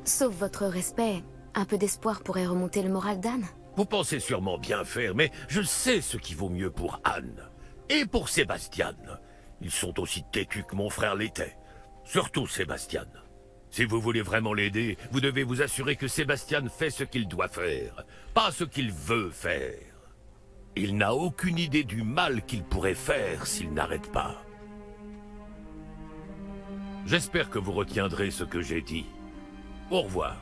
Sauf votre respect, un peu d'espoir pourrait remonter le moral d'Anne. Vous pensez sûrement bien faire, mais je sais ce qui vaut mieux pour Anne. Et pour Sébastien. Ils sont aussi têtus que mon frère l'était. Surtout Sébastien. Si vous voulez vraiment l'aider, vous devez vous assurer que Sébastien fait ce qu'il doit faire, pas ce qu'il veut faire. Il n'a aucune idée du mal qu'il pourrait faire s'il n'arrête pas. J'espère que vous retiendrez ce que j'ai dit. Au revoir.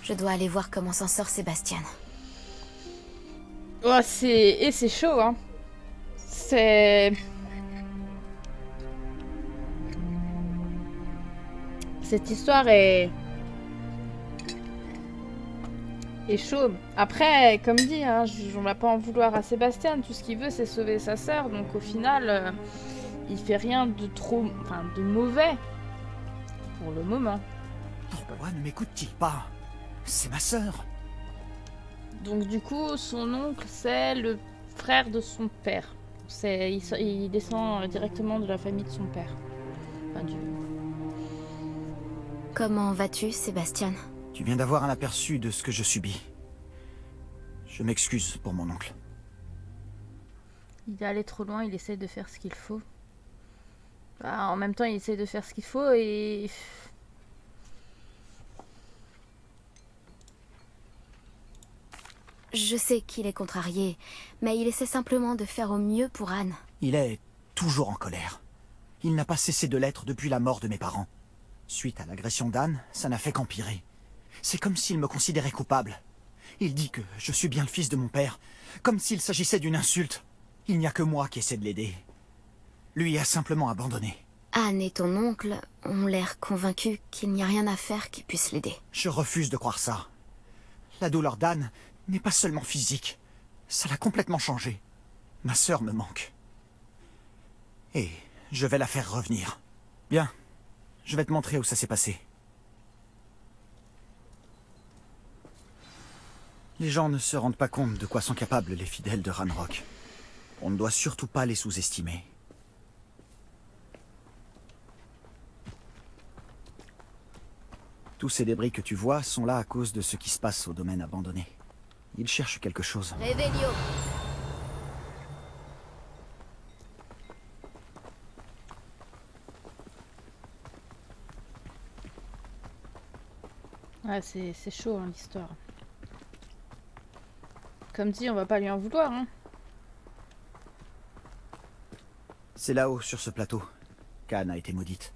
Je dois aller voir comment s'en sort Sébastien. Oh, c'est chaud, hein. C'est... Cette histoire est chaud. Après, comme dit, hein, on va pas en vouloir à Sébastien. Tout ce qu'il veut, c'est sauver sa sœur. Donc au final, il fait rien de trop... Enfin, de mauvais. Pour le moment. Pourquoi ne m'écoute-t-il pas? C'est ma sœur. Donc du coup, son oncle, c'est le frère de son père. Il descend directement de la famille de son père. Enfin, Comment vas-tu, Sébastien? Tu viens d'avoir un aperçu de ce que je subis. Je m'excuse pour mon oncle. Il est allé trop loin, il essaie de faire ce qu'il faut. Bah, en même temps, il essaie de faire ce qu'il faut et... Je sais qu'il est contrarié, mais il essaie simplement de faire au mieux pour Anne. Il est toujours en colère. Il n'a pas cessé de l'être depuis la mort de mes parents. Suite à l'agression d'Anne, ça n'a fait qu'empirer. C'est comme s'il me considérait coupable. Il dit que je suis bien le fils de mon père, comme s'il s'agissait d'une insulte. Il n'y a que moi qui essaie de l'aider. Lui a simplement abandonné. Anne et ton oncle ont l'air convaincus qu'il n'y a rien à faire qui puisse l'aider. Je refuse de croire ça. La douleur d'Anne n'est pas seulement physique. Ça l'a complètement changé. Ma sœur me manque. Et je vais la faire revenir. Bien. Je vais te montrer où ça s'est passé. Les gens ne se rendent pas compte de quoi sont capables les fidèles de Ranrock. On ne doit surtout pas les sous-estimer. Tous ces débris que tu vois sont là à cause de ce qui se passe au domaine abandonné. Ils cherchent quelque chose. Revelio. Ouais, c'est chaud hein, l'histoire. Comme dit, on va pas lui en vouloir. Hein. C'est là-haut, sur ce plateau, qu'Anne a été maudite.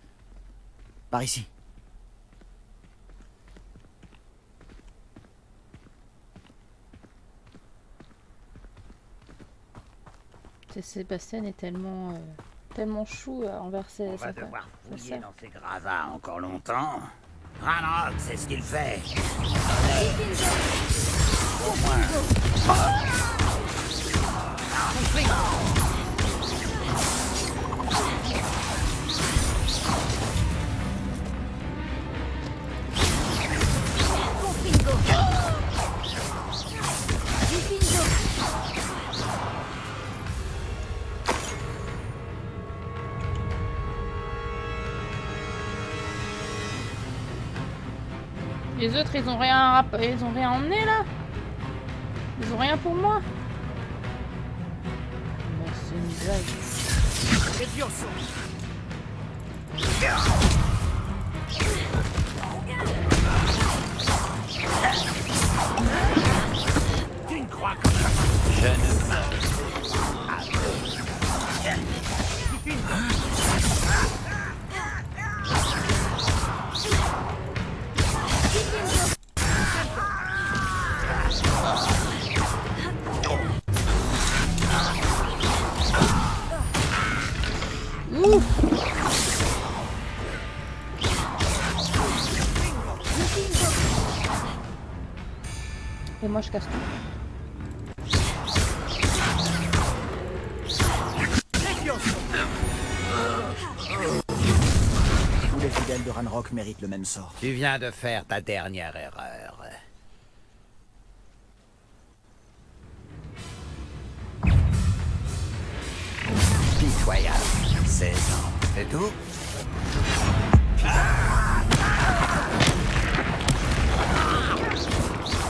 Par ici. Sébastien est tellement chou envers On va devoir fouiller dans ces gravats encore longtemps. Ranrock, c'est ce qu'il fait. Au moins. Les autres, ils ont rien emmené là. Ils ont rien pour moi. Bah, c'est une blague. Tu ne crois que je ne m'arrête. Et moi je casse tout. Tous les fidèles de Ranrock méritent le même sort. Tu viens de faire ta dernière erreur. Pitoyable. 16 ans, c'est tout?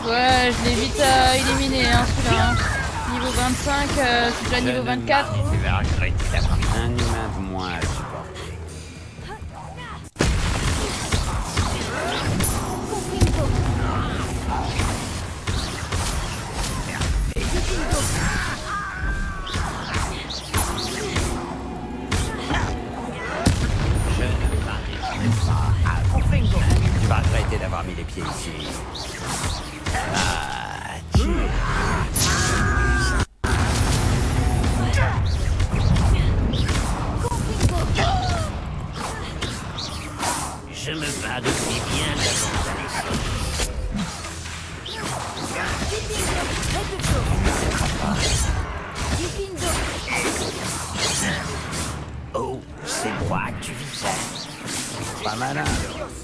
Ouais, je l'ai vite éliminé hein, celui-là. Hein. Niveau 25, c'est déjà niveau 24. Tu vas regretter d'avoir un humain de moins à supporter. Je ne m'arrêterai pas à vous. Tu vas regretter d'avoir mis les pieds ici. Je me bats depuis bien longtemps. Oh, c'est moi que tu visais. Pas malin.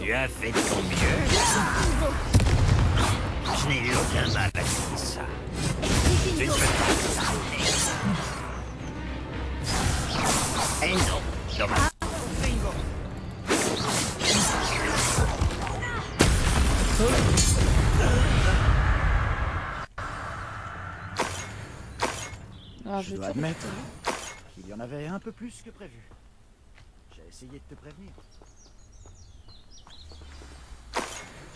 Tu as fait de ton mieux. Je n'ai eu aucun mal à dire ça. Tu ne peux pas t'arrêter. Et non, dommage. Ah, Je dois admettre qu'il y en avait un peu plus que prévu. J'ai essayé de te prévenir.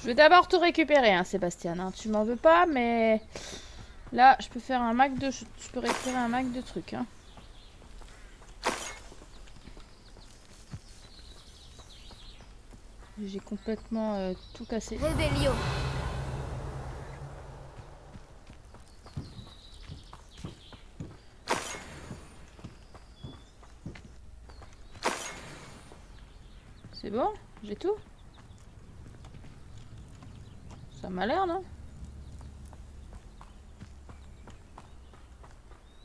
Je vais d'abord tout récupérer, hein, Sébastien. Hein. Tu m'en veux pas, mais là, je peux faire un mac de, je peux récupérer un mac de trucs. Hein. J'ai complètement tout cassé. Revelio. Ça m'a l'air, non?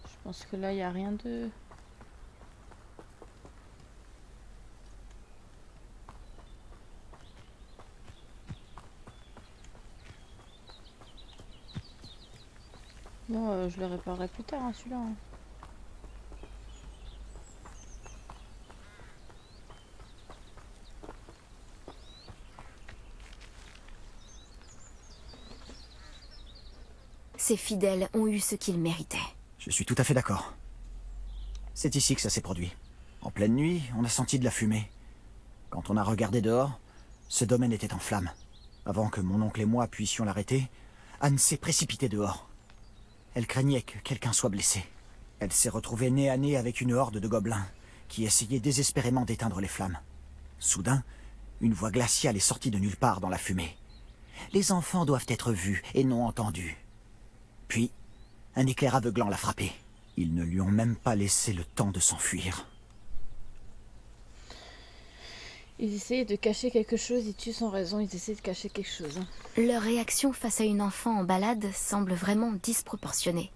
Je pense que là, il n'y a rien de... Bon, je le réparerai plus tard, hein, celui-là. Hein. Ces fidèles ont eu ce qu'ils méritaient. Je suis tout à fait d'accord. C'est ici que ça s'est produit. En pleine nuit, on a senti de la fumée. Quand on a regardé dehors, ce domaine était en flammes. Avant que mon oncle et moi puissions l'arrêter, Anne s'est précipitée dehors. Elle craignait que quelqu'un soit blessé. Elle s'est retrouvée nez à nez avec une horde de gobelins qui essayaient désespérément d'éteindre les flammes. Soudain, une voix glaciale est sortie de nulle part dans la fumée. Les enfants doivent être vus et non entendus. Puis, un éclair aveuglant l'a frappé. Ils ne lui ont même pas laissé le temps de s'enfuir. Ils essayaient de cacher quelque chose, ils tuent sans raison, ils essaient de cacher quelque chose. Hein. Leur réaction face à une enfant en balade semble vraiment disproportionnée.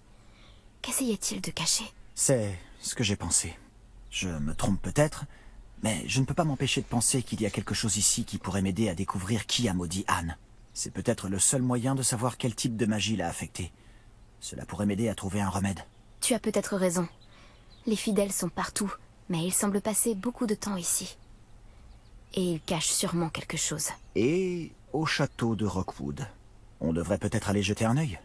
Qu'essayait-il de cacher? C'est ce que j'ai pensé. Je me trompe peut-être, mais je ne peux pas m'empêcher de penser qu'il y a quelque chose ici qui pourrait m'aider à découvrir qui a maudit Anne. C'est peut-être le seul moyen de savoir quel type de magie l'a affectée. Cela pourrait m'aider à trouver un remède. Tu as peut-être raison. Les fidèles sont partout, mais ils semblent passer beaucoup de temps ici. Et ils cachent sûrement quelque chose. Et au château de Rockwood. On devrait peut-être aller jeter un œil.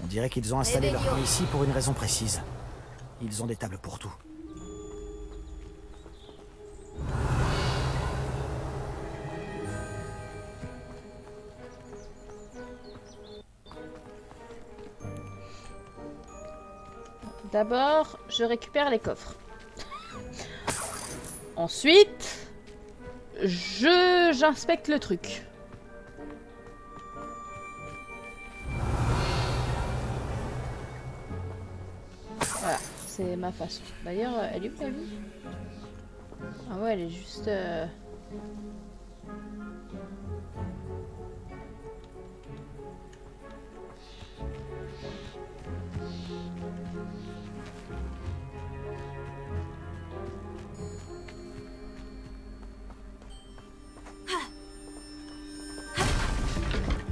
On dirait qu'ils ont installé leur camp ici pour une raison précise. Ils ont des tables pour tout. D'abord, je récupère les coffres. Ensuite, j'inspecte le truc. Voilà, c'est ma façon. D'ailleurs, elle est où la vie? Ah ouais, elle est juste...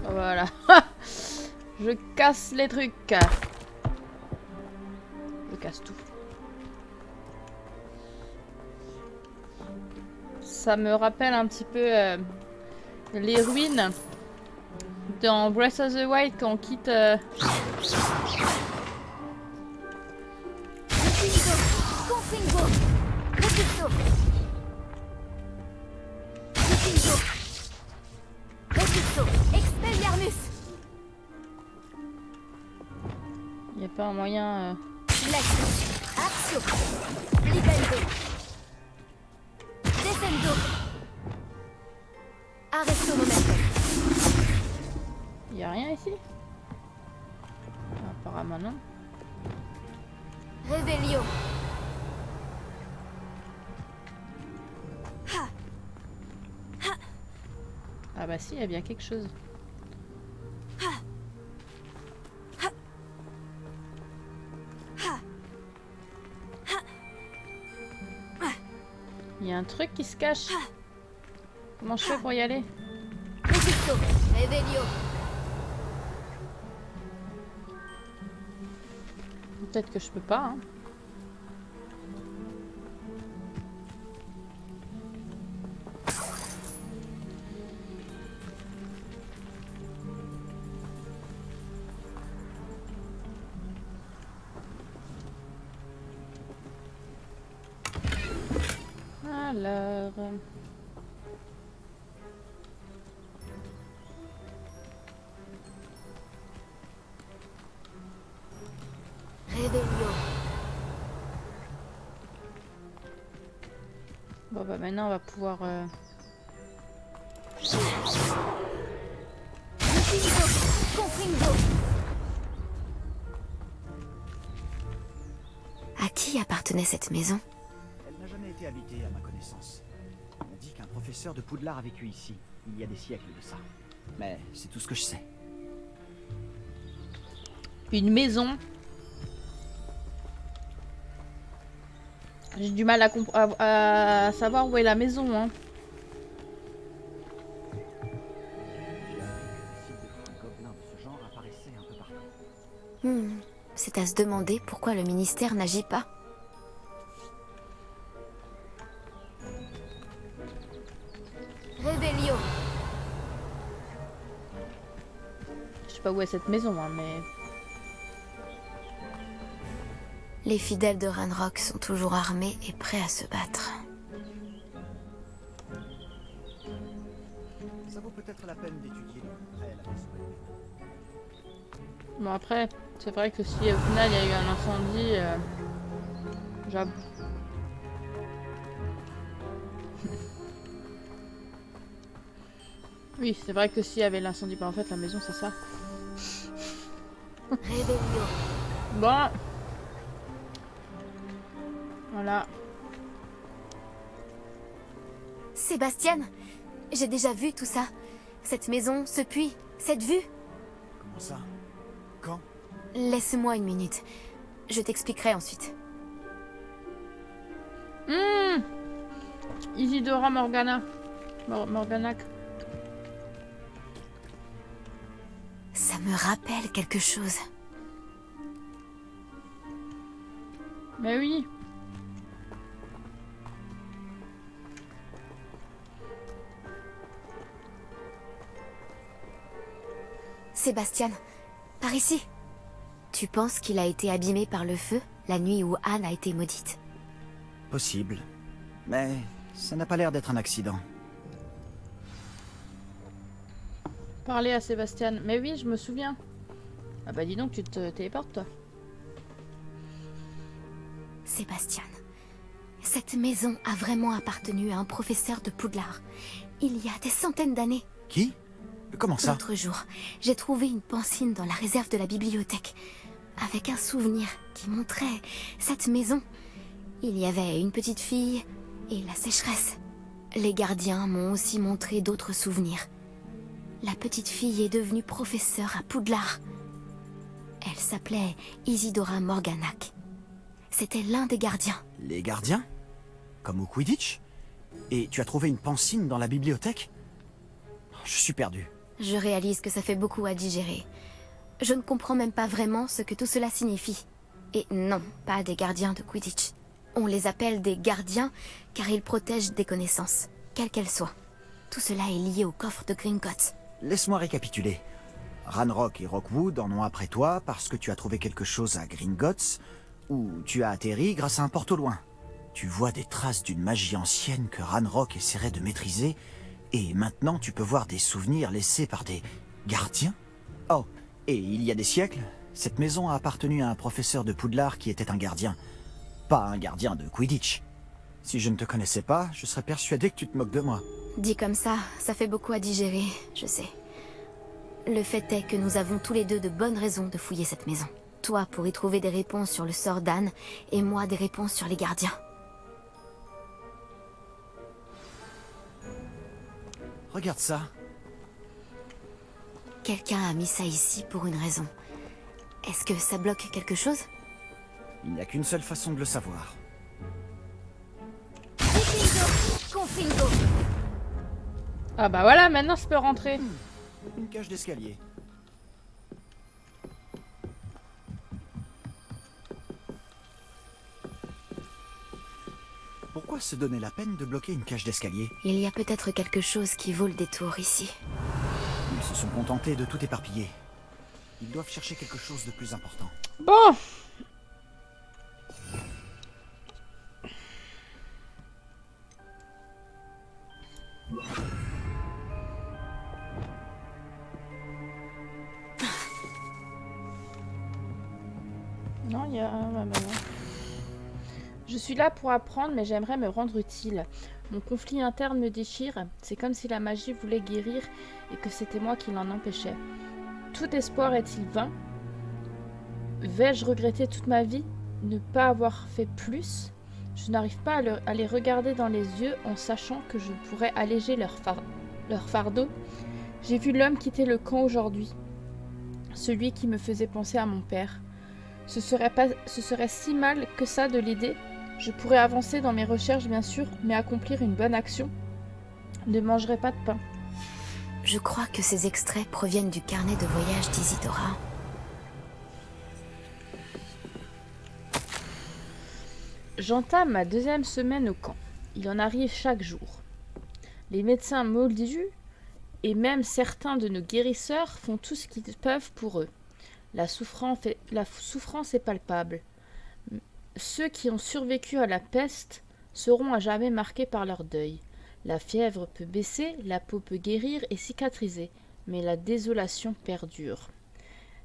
Voilà. Je casse les trucs. Je casse tout. Ça me rappelle un petit peu les ruines dans Breath of the Wild quand on quitte... Il n'y a pas un moyen... Il n'y a rien ici? Apparemment non. Revelio. Ah bah si, il y a bien quelque chose. Il y a un truc qui se cache. Comment je fais pour y aller? Peut-être que je peux pas, hein. Alors... Bon bah maintenant on va pouvoir... À qui appartenait cette maison? Elle n'a jamais été habitée à ma connaissance. On dit qu'un professeur de Poudlard a vécu ici, il y a des siècles de ça. Mais c'est tout ce que je sais. Une maison. J'ai du mal à savoir où est la maison, hein. C'est à se demander pourquoi le ministère n'agit pas. Réveillon. Je sais pas où est cette maison, hein, mais... Les fidèles de Ranrock sont toujours armés et prêts à se battre. Ça vaut peut-être la peine d'étudier après la maison. Bon après, c'est vrai que si au final il y a eu un incendie... j'avoue. Oui, c'est vrai que s'il y avait l'incendie, bah en fait la maison c'est ça. Réveillon. Bon. Voilà. Sébastien, j'ai déjà vu tout ça. Cette maison, ce puits, cette vue. Comment ça? Quand? Laisse-moi une minute. Je t'expliquerai ensuite. Isidora Morgana. Morganac. Ça me rappelle quelque chose. Mais oui. Sébastien, par ici. Tu penses qu'il a été abîmé par le feu la nuit où Anne a été maudite? Possible. Mais ça n'a pas l'air d'être un accident. Parler à Sébastien. Mais oui, je me souviens. Ah bah dis donc, tu te téléportes toi. Sébastien, cette maison a vraiment appartenu à un professeur de Poudlard. Il y a des centaines d'années. Qui? Comment ça? L'autre jour, j'ai trouvé une pancine dans la réserve de la bibliothèque, avec un souvenir qui montrait cette maison. Il y avait une petite fille et la sécheresse. Les gardiens m'ont aussi montré d'autres souvenirs. La petite fille est devenue professeure à Poudlard. Elle s'appelait Isidora Morganac. C'était l'un des gardiens. Les gardiens? Comme au Quidditch? Et tu as trouvé une pancine dans la bibliothèque? Je suis perdu. Je réalise que ça fait beaucoup à digérer. Je ne comprends même pas vraiment ce que tout cela signifie. Et non, pas des gardiens de Quidditch. On les appelle des gardiens car ils protègent des connaissances, quelles qu'elles soient. Tout cela est lié au coffre de Gringotts. Laisse-moi récapituler. Ranrock et Rockwood en ont après toi parce que tu as trouvé quelque chose à Gringotts, ou tu as atterri grâce à un porte au loin. Tu vois des traces d'une magie ancienne que Ranrock essaierait de maîtriser, et maintenant tu peux voir des souvenirs laissés par des gardiens? Oh, et il y a des siècles, cette maison a appartenu à un professeur de Poudlard qui était un gardien. Pas un gardien de Quidditch. Si je ne te connaissais pas, je serais persuadé que tu te moques de moi. Dit comme ça fait beaucoup à digérer, je sais. Le fait est que nous avons tous les deux de bonnes raisons de fouiller cette maison. Toi pour y trouver des réponses sur le sort d'Anne, et moi des réponses sur les gardiens. Regarde ça. Quelqu'un a mis ça ici pour une raison. Est-ce que ça bloque quelque chose? Il n'y a qu'une seule façon de le savoir. Confingo. Ah bah voilà, maintenant je peux rentrer. Une cage d'escalier. Pourquoi se donner la peine de bloquer une cage d'escalier? Il y a peut-être quelque chose qui vaut le détour ici. Ils se sont contentés de tout éparpiller. Ils doivent chercher quelque chose de plus important. Bon. Non, il y a... ouais, bah non. Je suis là pour apprendre, mais j'aimerais me rendre utile. Mon conflit interne me déchire. C'est comme si la magie voulait guérir et que c'était moi qui l'en empêchais. Tout espoir est-il vain? Vais-je regretter toute ma vie ne pas avoir fait plus? Je n'arrive pas à les regarder dans les yeux en sachant que je pourrais alléger leur fardeau. J'ai vu l'homme quitter le camp aujourd'hui. Celui qui me faisait penser à mon père. Ce serait si mal que ça de l'aider. Je pourrais avancer dans mes recherches bien sûr, mais accomplir une bonne action ne mangerait pas de pain. Je crois que ces extraits proviennent du carnet de voyage d'Isidora. J'entame ma 2e semaine au camp. Il en arrive chaque jour. Les médecins moldus et même certains de nos guérisseurs font tout ce qu'ils peuvent pour eux. La souffrance est palpable. Ceux qui ont survécu à la peste seront à jamais marqués par leur deuil. La fièvre peut baisser, la peau peut guérir et cicatriser, mais la désolation perdure.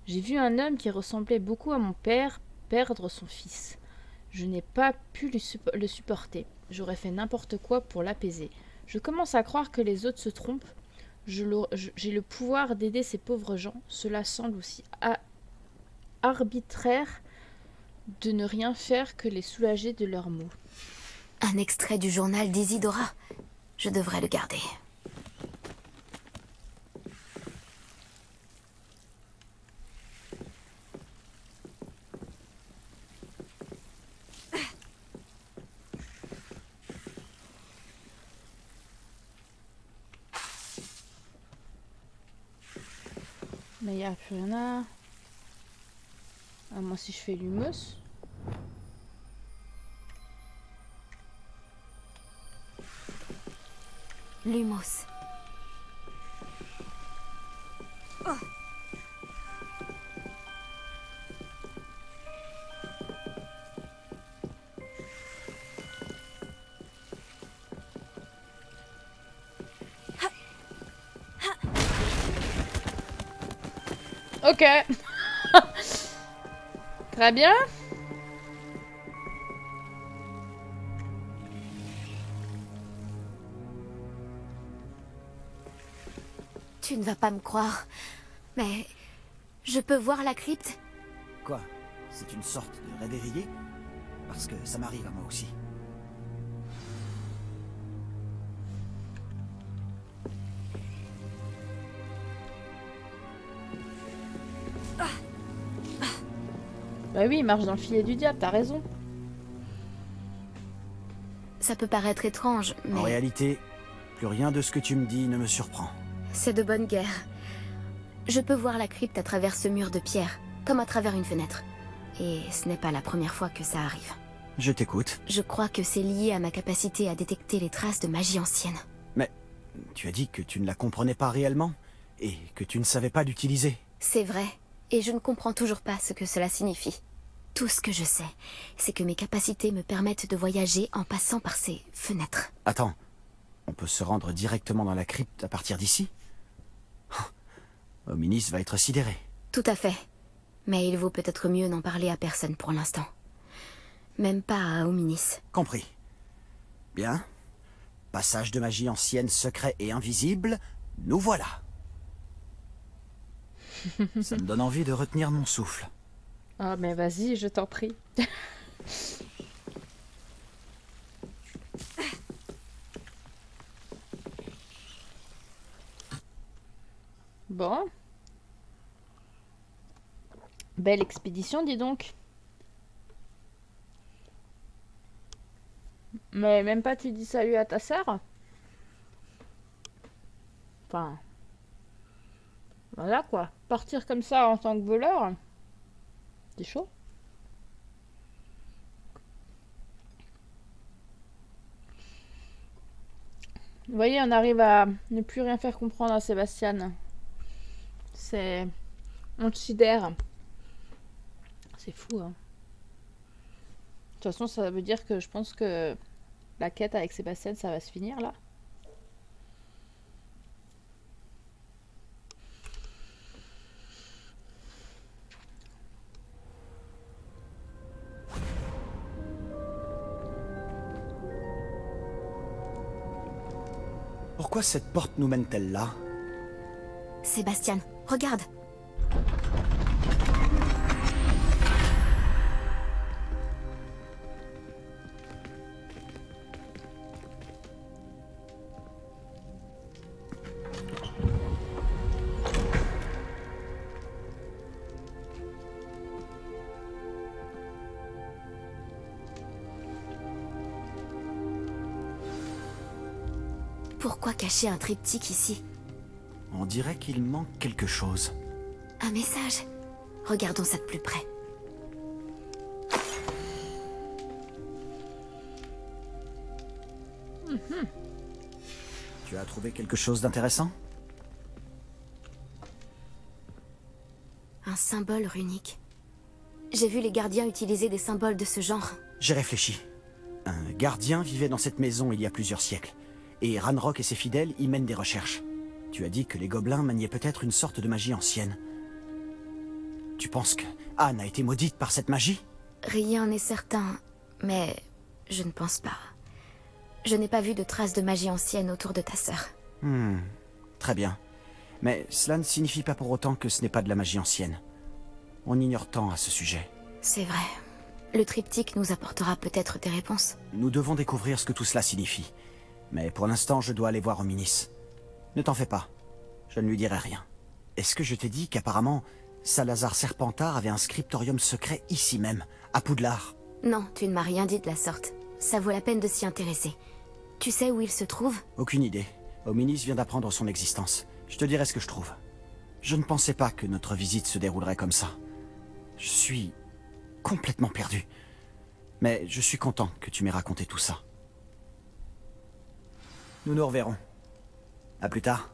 J'ai vu un homme qui ressemblait beaucoup à mon père perdre son fils. Je n'ai pas pu le supporter. J'aurais fait n'importe quoi pour l'apaiser. Je commence à croire que les autres se trompent. J'ai le pouvoir d'aider ces pauvres gens. Cela semble aussi arbitraire de ne rien faire que les soulager de leurs maux. Un extrait du journal d'Isidora. Je devrais le garder. Mais il n'y a plus rien à... Ah, moi si je fais l'humus... Lumos. Ok. Très bien. Tu ne vas pas me croire, mais je peux voir la crypte? Quoi? C'est une sorte de rêve éveillé? Parce que ça m'arrive à moi aussi. Bah oui, il marche dans le filet du diable, t'as raison. Ça peut paraître étrange, mais... En réalité, plus rien de ce que tu me dis ne me surprend. C'est de bonne guerre. Je peux voir la crypte à travers ce mur de pierre, comme à travers une fenêtre. Et ce n'est pas la première fois que ça arrive. Je t'écoute. Je crois que c'est lié à ma capacité à détecter les traces de magie ancienne. Mais tu as dit que tu ne la comprenais pas réellement, et que tu ne savais pas l'utiliser. C'est vrai, et je ne comprends toujours pas ce que cela signifie. Tout ce que je sais, c'est que mes capacités me permettent de voyager en passant par ces fenêtres. Attends, on peut se rendre directement dans la crypte à partir d'ici? Ominis va être sidéré. Tout à fait. Mais il vaut peut-être mieux n'en parler à personne pour l'instant. Même pas à Ominis. Compris. Bien. Passage de magie ancienne, secret et invisible, nous voilà. Ça me donne envie de retenir mon souffle. Ah mais vas-y, je t'en prie. Bon. Belle expédition, dis donc. Mais même pas tu dis salut à ta sœur? Enfin... Voilà quoi. Partir comme ça en tant que voleur, c'est chaud. Vous voyez, on arrive à ne plus rien faire comprendre à Sébastien. C'est... On le sidère. C'est fou, hein. De toute façon, ça veut dire que je pense que la quête avec Sébastien, ça va se finir, là. Pourquoi cette porte nous mène-t-elle là? Sébastien, regarde. Pourquoi cacher un triptyque ici? On dirait qu'il manque quelque chose. Un message. Regardons ça de plus près. Tu as trouvé quelque chose d'intéressant? Un symbole runique. J'ai vu les gardiens utiliser des symboles de ce genre. J'ai réfléchi. Un gardien vivait dans cette maison il y a plusieurs siècles. Et Ranrock et ses fidèles y mènent des recherches. Tu as dit que les gobelins maniaient peut-être une sorte de magie ancienne. Tu penses que Anne a été maudite par cette magie? Rien n'est certain, mais je ne pense pas. Je n'ai pas vu de traces de magie ancienne autour de ta sœur. Très bien. Mais cela ne signifie pas pour autant que ce n'est pas de la magie ancienne. On ignore tant à ce sujet. C'est vrai. Le triptyque nous apportera peut-être des réponses. Nous devons découvrir ce que tout cela signifie. Mais pour l'instant, je dois aller voir Ominis. Ne t'en fais pas. Je ne lui dirai rien. Est-ce que je t'ai dit qu'apparemment, Salazar Serpentard avait un scriptorium secret ici même, à Poudlard? Non, tu ne m'as rien dit de la sorte. Ça vaut la peine de s'y intéresser. Tu sais où il se trouve? Aucune idée. Ominis vient d'apprendre son existence. Je te dirai ce que je trouve. Je ne pensais pas que notre visite se déroulerait comme ça. Je suis complètement perdu. Mais je suis content que tu m'aies raconté tout ça. Nous nous reverrons. À plus tard.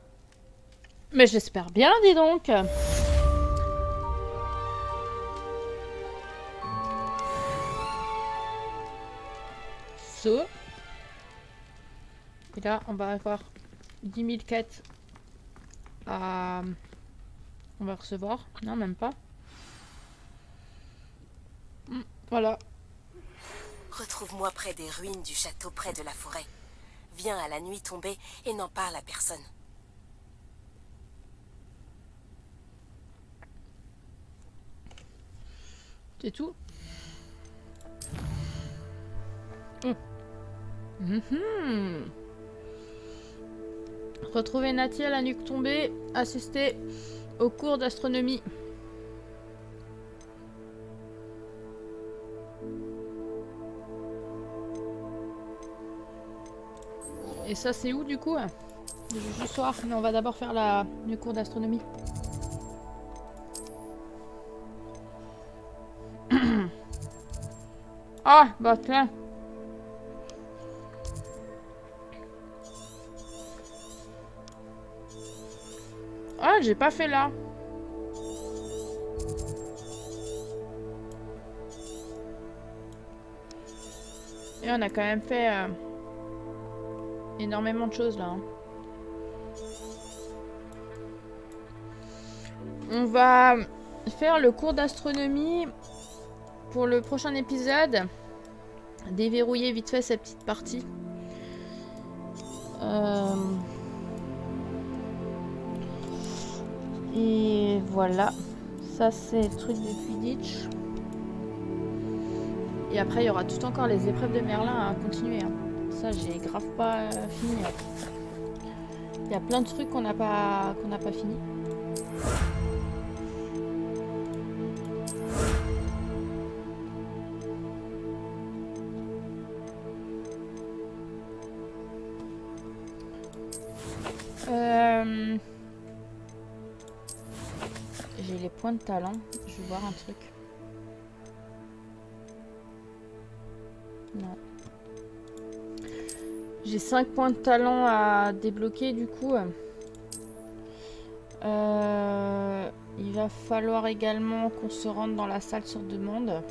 Mais j'espère bien, dis donc. So. Et là, on va avoir 10 000 quêtes à... On va recevoir. Non, même pas. Voilà. Retrouve-moi près des ruines du château près de la forêt. Viens à la nuit tombée et n'en parle à personne. C'est tout. Retrouver Natty à la nuque tombée. Assister au cours d'astronomie. Et ça c'est où du coup? Le jeu du soir. Mais on va d'abord faire le cours d'astronomie. Ah bah tiens. Ah j'ai pas fait là. Et on a quand même fait énormément de choses là. Hein. On va faire le cours d'astronomie pour le prochain épisode. Déverrouiller vite fait cette petite partie. Et voilà. Ça c'est le truc de Quidditch. Et après il y aura tout encore les épreuves de Merlin à continuer. Hein. Ça j'ai grave pas fini. Il y a plein de trucs qu'on n'a pas fini. J'ai les points de talent. Je vais voir un truc. Non. J'ai 5 points de talent à débloquer du coup. Il va falloir également qu'on se rende dans la salle sur demande.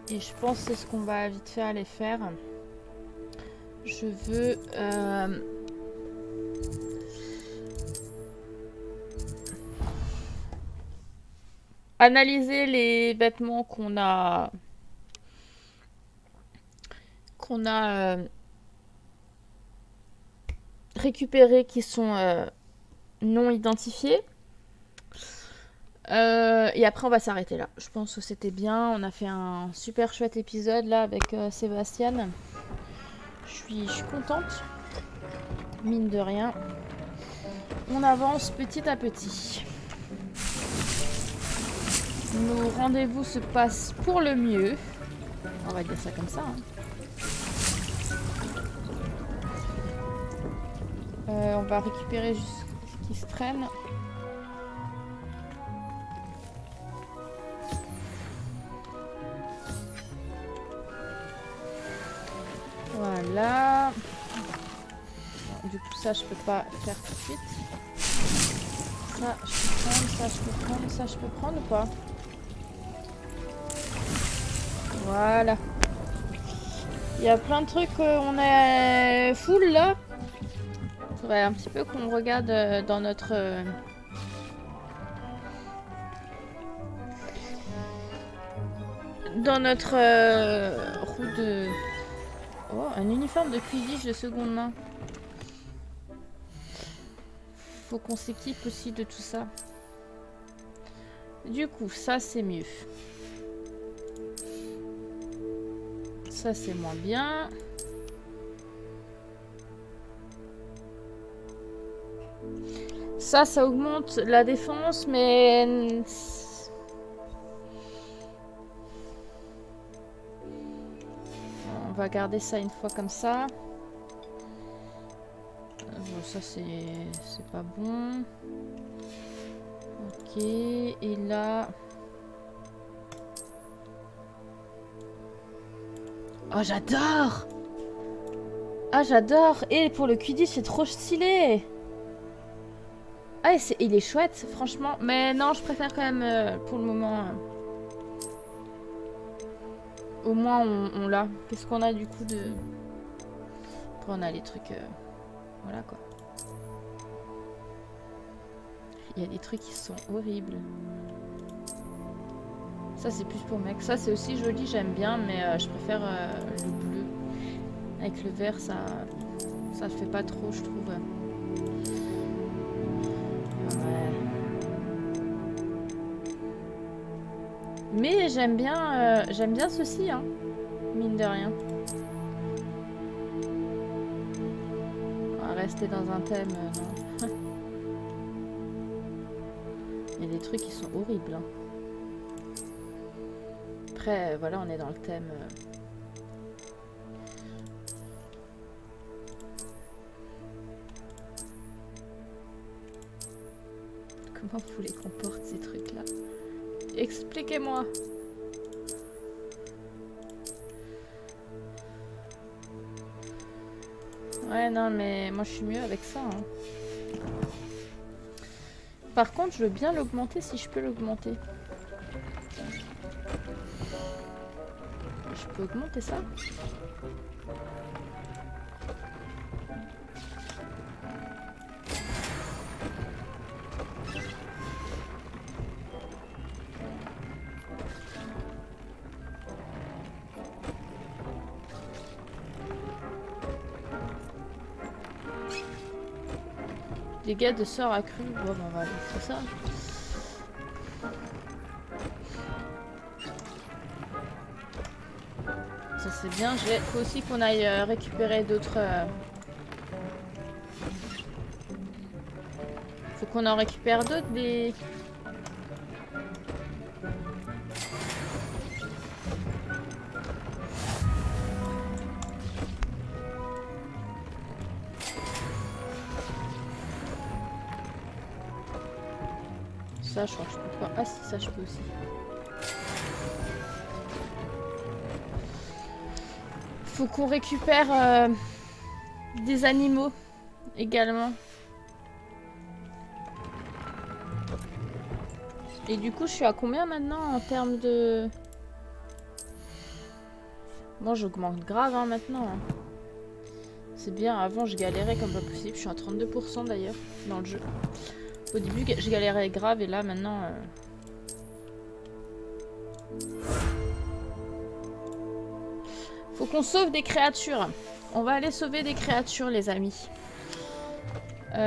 Et je pense que c'est ce qu'on va vite fait aller faire. Je veux... analyser les vêtements qu'on a récupérés qui sont non identifiés. Et après on va s'arrêter là. Je pense que c'était bien. On a fait un super chouette épisode là avec Sébastien. Je suis contente. Mine de rien. On avance petit à petit. Nos rendez-vous se passent pour le mieux. On va dire ça comme ça. Hein. On va récupérer juste ce qui se traîne. Voilà. Bon, du coup, ça, je peux pas faire tout de suite. Ça, je peux prendre, ça, je peux prendre, ça, je peux prendre ou pas? Voilà. Il y a plein de trucs, on est full là. Il faudrait un petit peu qu'on regarde dans notre... dans notre roue de... Oh, un uniforme de Quidditch de seconde main. Faut qu'on s'équipe aussi de tout ça. Du coup, ça c'est mieux. Ça c'est moins bien. Ça augmente la défense, mais... On va garder ça une fois comme ça. Bon, ça c'est pas bon. Ok, et là... Oh, j'adore! Ah, j'adore! Et pour le Quidditch, c'est trop stylé! Ah, il est chouette, franchement. Mais non, je préfère quand même, pour le moment... Au moins, on l'a. Qu'est-ce qu'on a du coup de... Après, on a les trucs... Voilà, quoi. Il y a des trucs qui sont horribles. Ça, c'est plus pour mec. Ça, c'est aussi joli, j'aime bien, mais je préfère le bleu. Avec le vert, ça le fait pas trop, je trouve. Ouais. Mais j'aime bien ceci, hein. Mine de rien. On va rester dans un thème, non. Il y a des trucs qui sont horribles, hein. Après, voilà, on est dans le thème. Comment vous les comporte ces trucs-là? Expliquez-moi. Ouais, non, mais moi je suis mieux avec ça, hein. Par contre, je veux bien l'augmenter si je peux l'augmenter. Je peux augmenter ça? Dégâts de sort accru. Bon, ben, on va aller faire ça. Ça c'est bien. Il faut aussi qu'on aille récupérer d'autres... Faut qu'on en récupère d'autres des... Ça, je crois que je peux pas. Ah si, ça je peux aussi. Faut qu'on récupère des animaux également. Et du coup, je suis à combien maintenant en termes de... Bon, j'augmente grave hein, maintenant. Hein. C'est bien, avant je galérais comme pas possible. Je suis à 32% d'ailleurs dans le jeu. Au début, je galérais grave et là, maintenant... Faut qu'on sauve des créatures. On va aller sauver des créatures, les amis. Il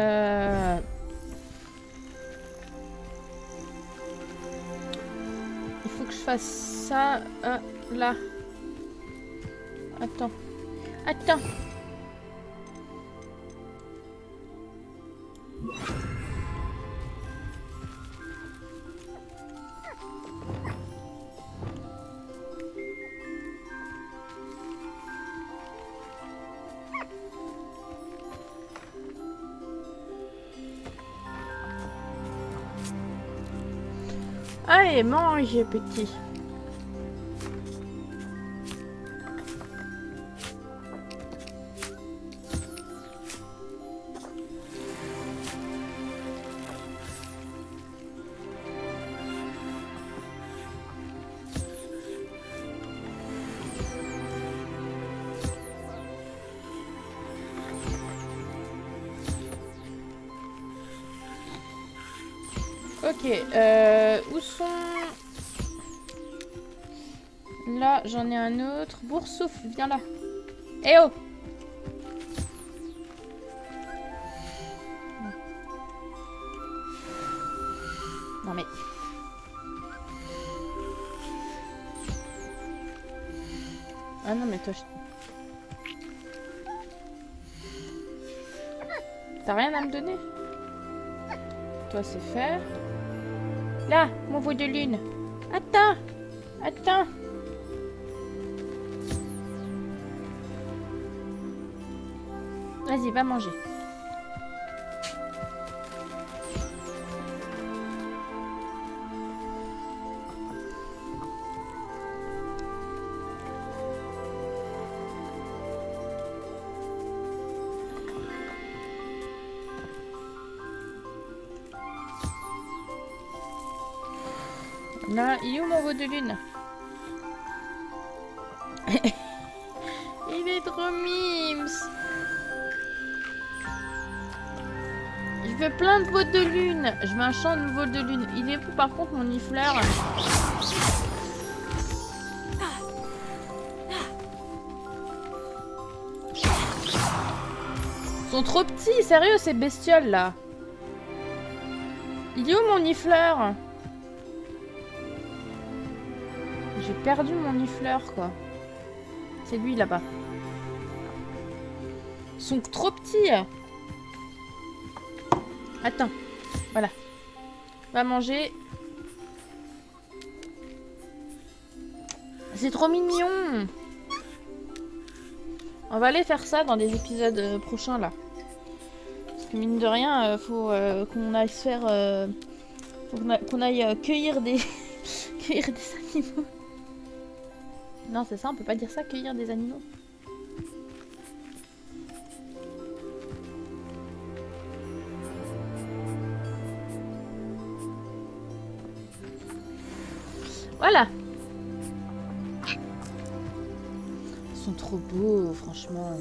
faut que je fasse ça là. Attends. Attends. Allez, mange, petit. Ok, où sont... Là, j'en ai un autre. Boursoufle, viens là. Eh oh! Non mais... Ah non mais toi... T'as rien à me donner? Toi c'est faire. Là, mon veau de lune. Attends. Attends. Vas-y, va manger. Là, il est où mon veau de lune? Il est trop mimes. Je veux plein de veaux de lune. Je veux un champ de veaux de lune. Il est où par contre mon nifleur? Ils sont trop petits, sérieux ces bestioles là. Il est où mon nifleur? J'ai perdu mon nifleur quoi. C'est lui là-bas. Ils sont trop petits. Attends. Voilà. Va manger. C'est trop mignon. On va aller faire ça dans des épisodes prochains là. Parce que mine de rien, faut qu'on aille se faire... qu'on aille cueillir des... cueillir des animaux. Non, c'est ça, on peut pas dire ça, cueillir des animaux. Voilà. Ils sont trop beaux, franchement.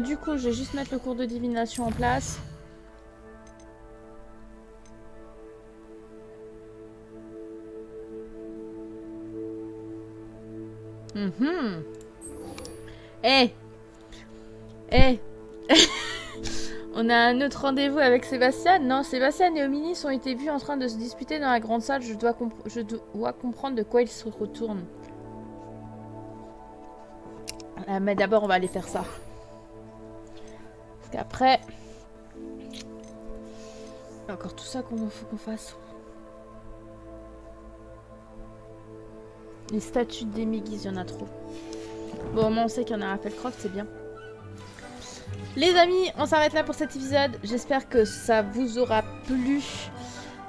Du coup, je vais juste mettre le cours de divination en place. Eh. On a un autre rendez-vous avec Sébastien. Non, Sébastien et Ominis ont été vus en train de se disputer dans la grande salle. Je dois comprendre de quoi ils se retournent. Mais d'abord, on va aller faire ça. Parce qu'après... il y a encore tout ça qu'on faut qu'on fasse. Les statues des Mégis, il y en a trop. Bon, au moins on sait qu'il y en a à Rafelcroft, c'est bien. Les amis, on s'arrête là pour cet épisode. J'espère que ça vous aura plu.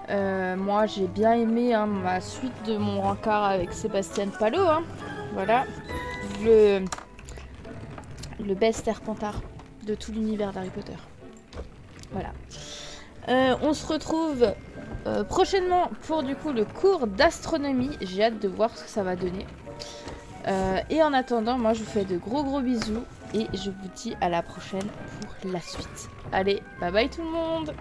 Moi, j'ai bien aimé ma suite de mon rencard avec Sébastien Palot. Voilà. Le best Serpentard de tout l'univers d'Harry Potter. Voilà. On se retrouve prochainement pour du coup le cours d'astronomie. J'ai hâte de voir ce que ça va donner. Et en attendant, moi je vous fais de gros bisous et je vous dis à la prochaine pour la suite. Allez, bye bye tout le monde!